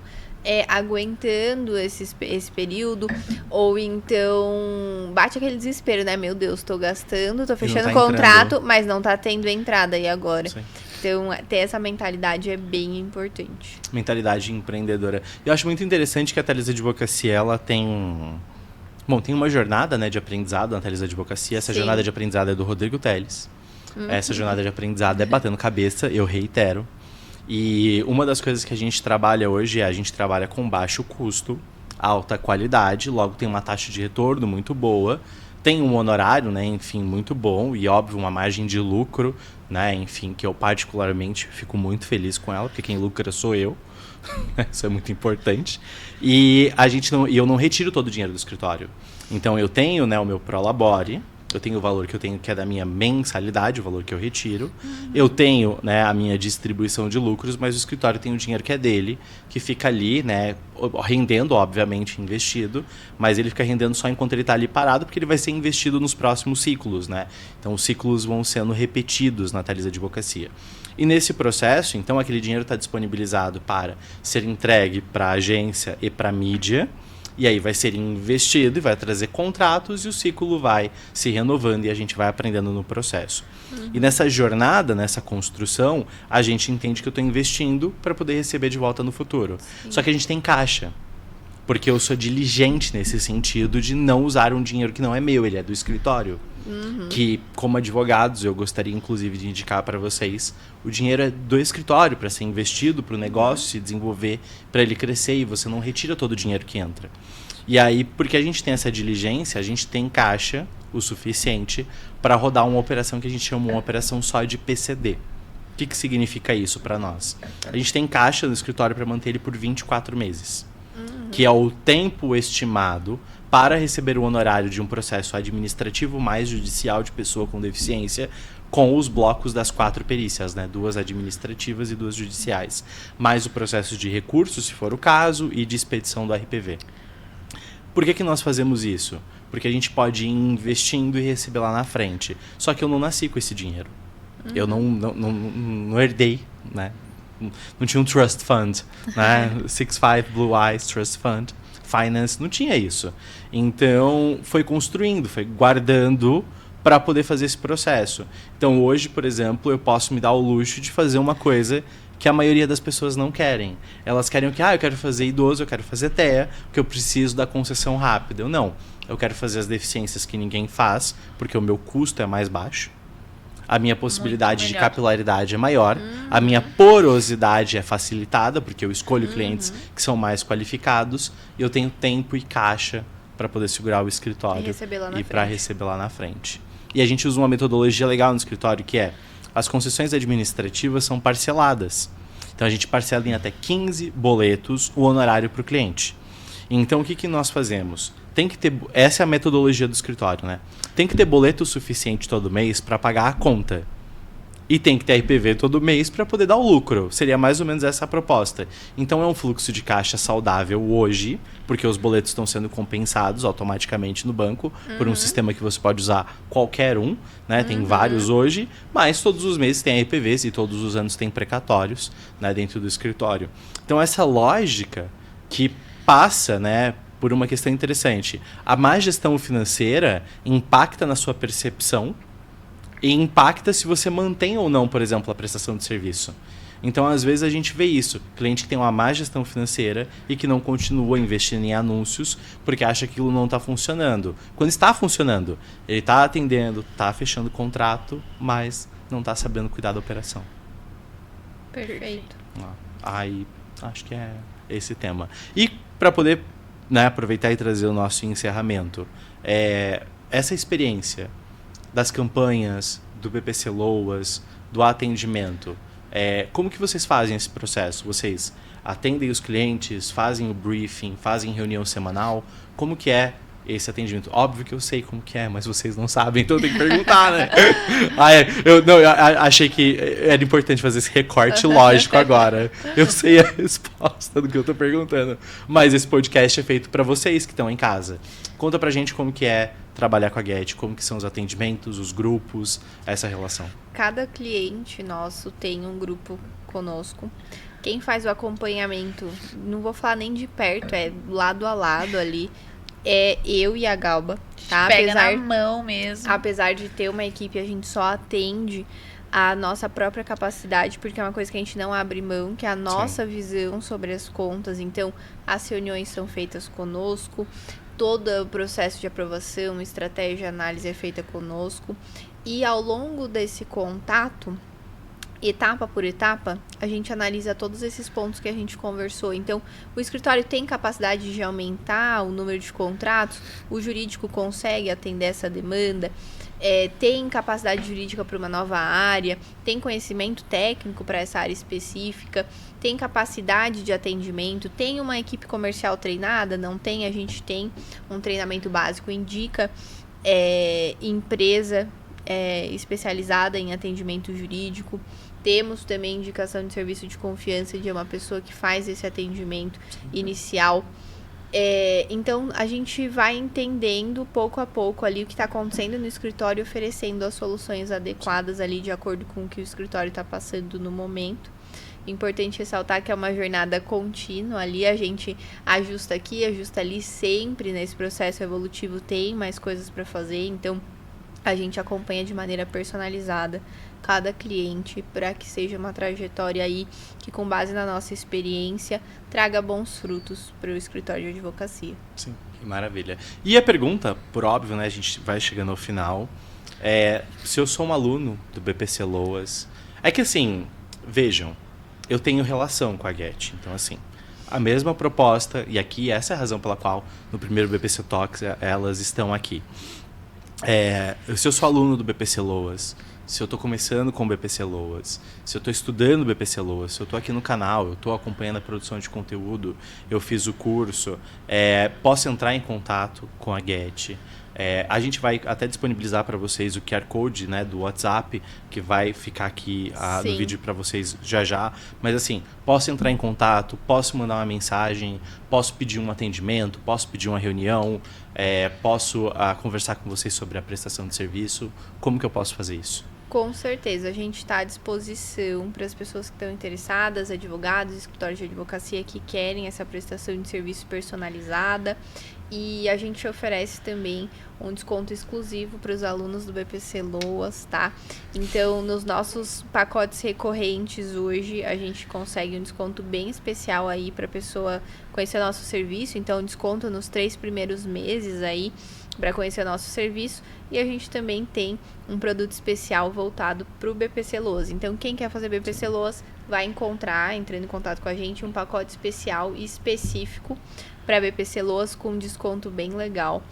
aguentando esse período, ou então bate aquele desespero, né? Meu Deus, tô gastando, tô fechando contrato, mas não tá tendo entrada, e agora? Sim. Então, ter essa mentalidade é bem importante. Mentalidade empreendedora. Eu acho muito interessante que a Thalys Advocacia, ela tem... Bom, tem uma jornada, né, de aprendizado na Thalys Advocacia. Essa jornada de aprendizado é do Rodrigo Teles. Essa jornada de aprendizado é batendo cabeça, eu reitero. E uma das coisas que a gente trabalha hoje a gente trabalha com baixo custo, alta qualidade, logo tem uma taxa de retorno muito boa, tem um honorário, né, enfim, muito bom e, óbvio, uma margem de lucro, né, enfim, que eu particularmente fico muito feliz com ela, porque quem lucra sou eu. Isso é muito importante. E eu não retiro todo o dinheiro do escritório. Então eu tenho, né, o meu Prolabore, eu tenho o valor que eu tenho, que é da minha mensalidade, o valor que eu retiro. Eu tenho, né, a minha distribuição de lucros, mas o escritório tem o dinheiro que é dele, que fica ali, né, rendendo, obviamente, investido, mas ele fica rendendo só enquanto ele está ali parado, porque ele vai ser investido nos próximos ciclos, né? Então, os ciclos vão sendo repetidos na Thalys Advocacia. E nesse processo, então, aquele dinheiro está disponibilizado para ser entregue para a agência e para a mídia, e aí vai ser investido e vai trazer contratos e o ciclo vai se renovando e a gente vai aprendendo no processo. E nessa jornada, nessa construção, a gente entende que eu estou investindo para poder receber de volta no futuro. Sim. Só que a gente tem caixa. Porque eu sou diligente nesse sentido de não usar um dinheiro que não é meu, ele é do escritório. Que, como advogados, eu gostaria inclusive de indicar para vocês, o dinheiro é do escritório para ser investido para o negócio se desenvolver, para ele crescer, e você não retira todo o dinheiro que entra. E aí, porque a gente tem essa diligência, a gente tem caixa o suficiente para rodar uma operação que a gente chama uma operação só de PCD. O que significa isso para nós? A gente tem caixa no escritório para manter ele por 24 meses. Que é o tempo estimado para receber o honorário de um processo administrativo mais judicial de pessoa com deficiência com os blocos das 4 perícias, né? 2 administrativas e 2 judiciais. Mais o processo de recurso, se for o caso, e de expedição do RPV. Por que nós fazemos isso? Porque a gente pode ir investindo e receber lá na frente. Só que eu não nasci com esse dinheiro. Eu não herdei, né? Não tinha um trust fund, né? 65 Blue Eyes Trust Fund. Finance, não tinha isso. Então, foi construindo, foi guardando para poder fazer esse processo. Então, hoje, por exemplo, eu posso me dar o luxo de fazer uma coisa que a maioria das pessoas não querem. Elas querem o que? Eu quero fazer idoso, eu quero fazer TEA, porque eu preciso da concessão rápida. Eu não. Eu quero fazer as deficiências que ninguém faz, porque o meu custo é mais baixo. A minha possibilidade de capilaridade é maior. A minha porosidade é facilitada, porque eu escolho clientes que são mais qualificados. E eu tenho tempo e caixa para poder segurar o escritório e para receber lá na frente. E a gente usa uma metodologia legal no escritório, que é as concessões administrativas são parceladas. Então a gente parcela em até 15 boletos o honorário para o cliente. Então o que nós fazemos? Tem que ter, essa é a metodologia do escritório, né? Tem que ter boleto suficiente todo mês para pagar a conta. E tem que ter RPV todo mês para poder dar o lucro. Seria mais ou menos essa a proposta. Então é um fluxo de caixa saudável hoje, porque os boletos estão sendo compensados automaticamente no banco por um sistema que você pode usar qualquer um, né? Tem vários hoje, mas todos os meses tem RPVs e todos os anos tem precatórios, né, dentro do escritório. Então essa lógica que passa, né, por uma questão interessante. A má gestão financeira impacta na sua percepção e impacta se você mantém ou não, por exemplo, a prestação de serviço. Então, às vezes, a gente vê isso. Cliente que tem uma má gestão financeira e que não continua investindo em anúncios porque acha que aquilo não está funcionando. Quando está funcionando, ele está atendendo, está fechando contrato, mas não está sabendo cuidar da operação. Perfeito. Aí, acho que é esse tema. E, para poder, né, aproveitar e trazer o nosso encerramento, essa experiência das campanhas, do BPC Loas, do atendimento, como que vocês fazem esse processo? Vocês atendem os clientes, fazem o briefing, fazem reunião semanal? Como que é esse atendimento? Óbvio que eu sei como que é, mas vocês não sabem, então eu tenho que perguntar, né? Eu achei que era importante fazer esse recorte lógico agora. Eu sei a resposta do que eu tô perguntando. Mas esse podcast é feito para vocês que estão em casa. Conta pra gente como que é trabalhar com a Get, como que são os atendimentos, os grupos, essa relação. Cada cliente nosso tem um grupo conosco. Quem faz o acompanhamento, não vou falar nem de perto, é lado a lado ali, é eu e a Galba, tá? Pega na mão mesmo. Apesar de ter uma equipe, a gente só atende a nossa própria capacidade, porque é uma coisa que a gente não abre mão, que é a nossa visão sobre as contas. Então, as reuniões são feitas conosco, todo o processo de aprovação, estratégia, análise é feita conosco. E ao longo desse contato, etapa por etapa, a gente analisa todos esses pontos que a gente conversou. Então, o escritório tem capacidade de aumentar o número de contratos, o jurídico consegue atender essa demanda, tem capacidade jurídica para uma nova área, tem conhecimento técnico para essa área específica, tem capacidade de atendimento, tem uma equipe comercial treinada? Não tem, a gente tem um treinamento básico, indica empresa especializada em atendimento jurídico. Temos também indicação de serviço de confiança de uma pessoa que faz esse atendimento inicial. Então, a gente vai entendendo pouco a pouco ali o que está acontecendo no escritório, oferecendo as soluções adequadas ali de acordo com o que o escritório está passando no momento. Importante ressaltar que é uma jornada contínua ali, a gente ajusta aqui, ajusta ali, sempre nesse processo evolutivo tem mais coisas para fazer, então a gente acompanha de maneira personalizada cada cliente para que seja uma trajetória aí que, com base na nossa experiência, traga bons frutos para o escritório de advocacia. Sim, que maravilha. E a pergunta, por óbvio, né, a gente vai chegando ao final, se eu sou um aluno do BPC Loas, é que assim, vejam, eu tenho relação com a Get, então assim, a mesma proposta, e aqui essa é a razão pela qual no primeiro BPC Talks elas estão aqui. Se eu sou aluno do BPC Loas, se eu estou começando com o BPC Loas, se eu estou estudando o BPC Loas, se eu estou aqui no canal, eu estou acompanhando a produção de conteúdo, eu fiz o curso, posso entrar em contato com a Get, A gente vai até disponibilizar para vocês o QR Code, né, do WhatsApp, que vai ficar aqui no vídeo para vocês já. Mas assim, posso entrar em contato, posso mandar uma mensagem, posso pedir um atendimento, posso pedir uma reunião, posso conversar com vocês sobre a prestação de serviço. Como que eu posso fazer isso? Com certeza, a gente está à disposição para as pessoas que estão interessadas, advogados, escritórios de advocacia que querem essa prestação de serviço personalizada. E a gente oferece também um desconto exclusivo para os alunos do BPC Loas, tá? Então, nos nossos pacotes recorrentes hoje, a gente consegue um desconto bem especial aí para a pessoa conhecer nosso serviço. Então, desconto nos 3 primeiros meses aí para conhecer nosso serviço. E a gente também tem um produto especial voltado para o BPC Loas. Então, quem quer fazer BPC Loas vai encontrar, entrando em contato com a gente, um pacote especial e específico para BPC Loas com um desconto bem legal.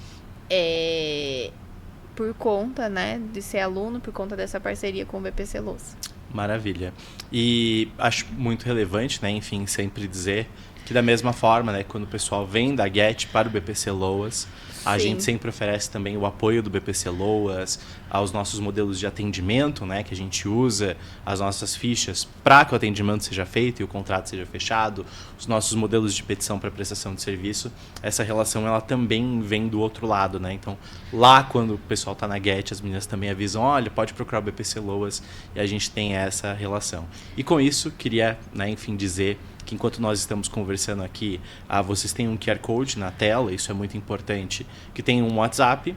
Por conta, né, de ser aluno, por conta dessa parceria com o BPC Loas. Maravilha. E acho muito relevante, né, enfim, sempre dizer que da mesma forma, né, quando o pessoal vem da Get para o BPC Loas, a gente sempre oferece também o apoio do BPC Loas aos nossos modelos de atendimento, né, que a gente usa as nossas fichas para que o atendimento seja feito e o contrato seja fechado, os nossos modelos de petição para prestação de serviço. Essa relação ela também vem do outro lado, né? Então, lá quando o pessoal está na Get, as meninas também avisam, olha, pode procurar o BPC Loas, e a gente tem essa relação. E com isso, queria, né, enfim, dizer que enquanto nós estamos conversando aqui, vocês têm um QR Code na tela, isso é muito importante, que tem um WhatsApp,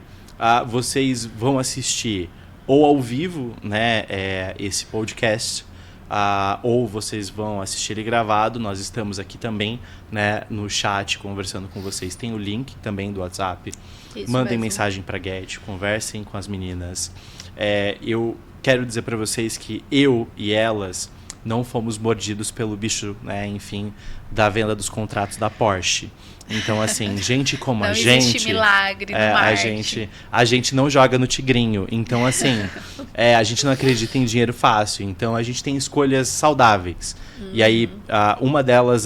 vocês vão assistir ou ao vivo, né, esse podcast, ou vocês vão assistir ele gravado. Nós estamos aqui também, né, no chat conversando com vocês, tem o link também do WhatsApp. Isso Mandem mesmo. mensagem para a Get, conversem com as meninas. Eu quero dizer para vocês que eu e elas não fomos mordidos pelo bicho, né, enfim, da venda dos contratos da Porsche. Então, assim, gente como não a gente... Não existe milagre no marketing. A gente não joga no tigrinho. Então, assim, a gente não acredita em dinheiro fácil. Então, a gente tem escolhas saudáveis. E aí, uma delas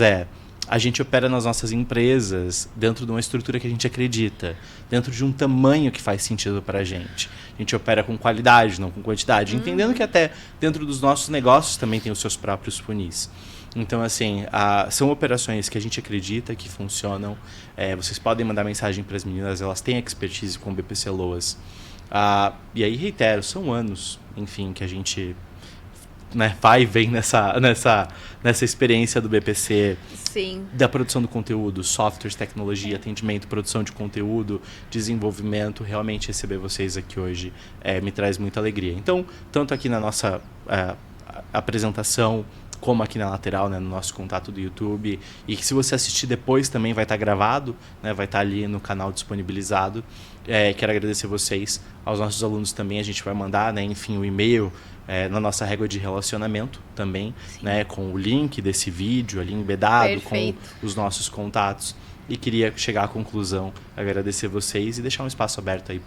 a gente opera nas nossas empresas dentro de uma estrutura que a gente acredita, dentro de um tamanho que faz sentido para a gente. A gente opera com qualidade, não com quantidade, entendendo que até dentro dos nossos negócios também tem os seus próprios funis. Então, assim, são operações que a gente acredita que funcionam. Vocês podem mandar mensagem para as meninas, elas têm expertise com o BPC Loas. E aí, reitero, são anos, enfim, que a gente... né, vai e vem nessa experiência do BPC. Sim. Da produção do conteúdo, softwares, tecnologia, atendimento, produção de conteúdo, desenvolvimento. Realmente receber vocês aqui hoje me traz muita alegria. Então, tanto aqui na nossa apresentação, como aqui na lateral, né, no nosso contato do YouTube, e que se você assistir depois também vai estar gravado, né, vai estar ali no canal disponibilizado. Quero agradecer vocês, aos nossos alunos também. A gente vai mandar, né, enfim, o e-mail na nossa régua de relacionamento também, né, com o link desse vídeo ali embedado. Perfeito. Com os nossos contatos. E queria chegar à conclusão, agradecer vocês e deixar um espaço aberto aí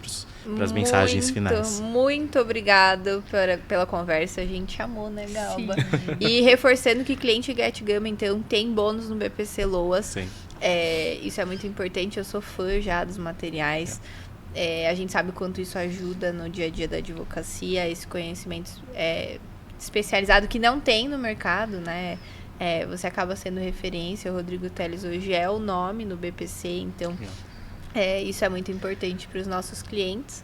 para as mensagens finais. Muito obrigado pela conversa, a gente amou, né, Galba? E reforçando que cliente Get Gama, então, tem bônus no BPC Loas. Sim. Isso é muito importante, eu sou fã já dos materiais. A gente sabe o quanto isso ajuda no dia a dia da advocacia, esse conhecimento especializado que não tem no mercado, né? Você acaba sendo referência. O Rodrigo Teles hoje é o nome no BPC, então isso é muito importante para os nossos clientes.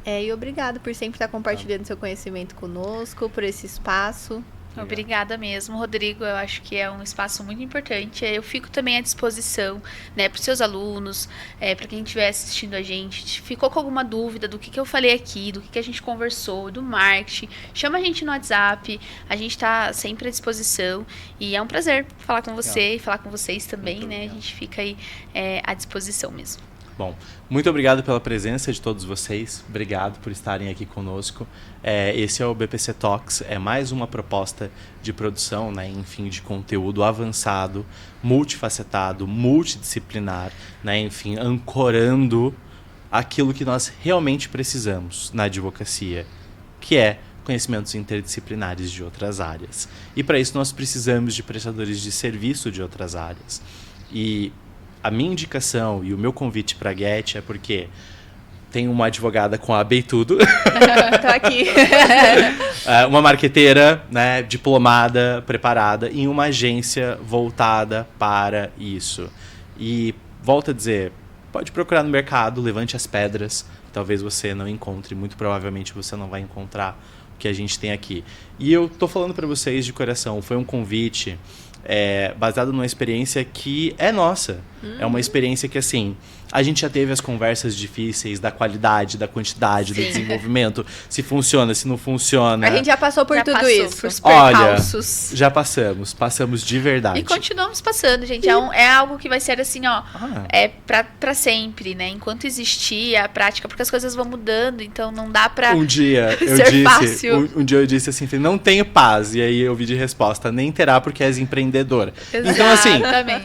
E obrigado por sempre estar compartilhando seu conhecimento conosco, por esse espaço. Obrigada mesmo, Rodrigo. Eu acho que é um espaço muito importante. Eu fico também à disposição, né, para os seus alunos, para quem estiver assistindo a gente. Ficou com alguma dúvida do que eu falei aqui, do que a gente conversou, do marketing, chama a gente no WhatsApp. A gente está sempre à disposição e é um prazer falar com você e falar com vocês também, muito, né? A gente fica aí à disposição mesmo. Bom, muito obrigado pela presença de todos vocês. Obrigado por estarem aqui conosco. Esse é o BPC Talks, é mais uma proposta de produção, né, enfim, de conteúdo avançado, multifacetado, multidisciplinar, né, enfim, ancorando aquilo que nós realmente precisamos na advocacia, que é conhecimentos interdisciplinares de outras áreas. E para isso nós precisamos de prestadores de serviço de outras áreas. E a minha indicação e o meu convite para a Get é porque Tenho uma advogada com a AB e tudo. Tô aqui. Uma marqueteira, né, diplomada, preparada, em uma agência voltada para isso. E volto a dizer, pode procurar no mercado, levante as pedras. Talvez você não encontre, muito provavelmente você não vai encontrar o que a gente tem aqui. E eu tô falando para vocês de coração, foi um convite baseado numa experiência que é nossa. É uma experiência que, assim, a gente já teve as conversas difíceis da qualidade, da quantidade, do desenvolvimento, se funciona, se não funciona. A gente já passou por tudo isso. Por Olha, já passamos de verdade. E continuamos passando, gente. É algo que vai ser assim, ó, pra sempre, né? Enquanto existir a prática, porque as coisas vão mudando, então não dá pra um dia eu disse assim, não tenho paz, e aí eu vi de resposta, nem terá porque és empreendedora. Então, assim,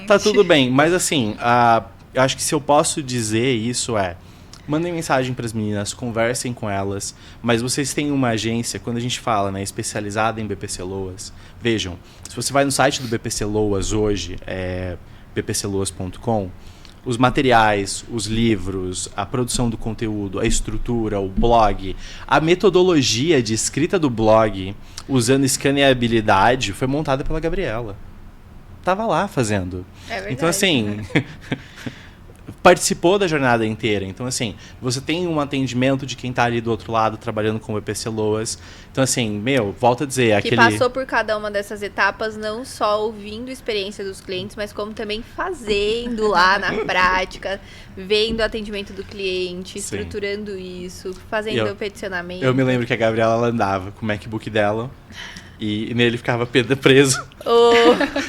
tá tudo bem, mas assim, eu acho que se eu posso dizer isso mandem mensagem para as meninas, conversem com elas, mas vocês têm uma agência, quando a gente fala, né, especializada em BPC Loas, vejam, se você vai no site do BPC Loas hoje, bpcloas.com, os materiais, os livros, a produção do conteúdo, a estrutura, o blog, a metodologia de escrita do blog, usando escaneabilidade, foi montada pela Gabriela. Tava lá fazendo. É verdade. Então, assim, participou da jornada inteira. Então, assim, você tem um atendimento de quem tá ali do outro lado, trabalhando com o BPC Loas. Então, assim, volto a dizer, que passou por cada uma dessas etapas, não só ouvindo a experiência dos clientes, mas como também fazendo lá na prática, vendo o atendimento do cliente, estruturando isso, fazendo o peticionamento. Eu me lembro que a Gabriela ela andava com o MacBook dela. E nele ficava preso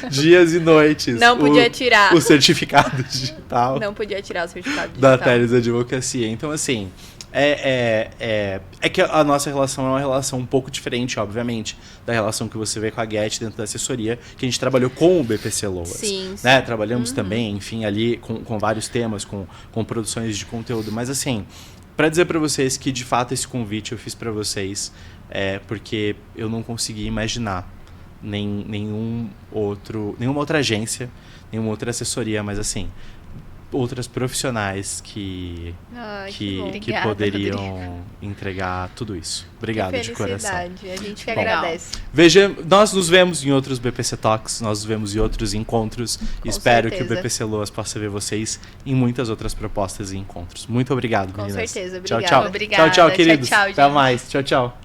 dias e noites. Não podia tirar. O certificado digital. Não podia tirar o certificado digital. Da Teles Advocacia. Então, assim, é que a nossa relação é uma relação um pouco diferente, obviamente, da relação que você vê com a Get dentro da assessoria, que a gente trabalhou com o BPC Loas. Sim. Né? Trabalhamos também, enfim, ali com vários temas, com produções de conteúdo. Mas, assim, para dizer para vocês que, de fato, esse convite eu fiz para vocês... porque eu não consegui imaginar nenhuma outra agência, nenhuma outra assessoria, mas assim, outras profissionais que poderiam entregar tudo isso. Obrigado de coração. A gente que agradece. Veja, nós nos vemos em outros BPC Talks, nós nos vemos em outros encontros. Espero que o BPC Loas possa ver vocês em muitas outras propostas e encontros. Muito obrigado, meninas. Com certeza, obrigada. Tchau, tchau. Tchau, queridos. Tchau, até mais. Tchau, tchau.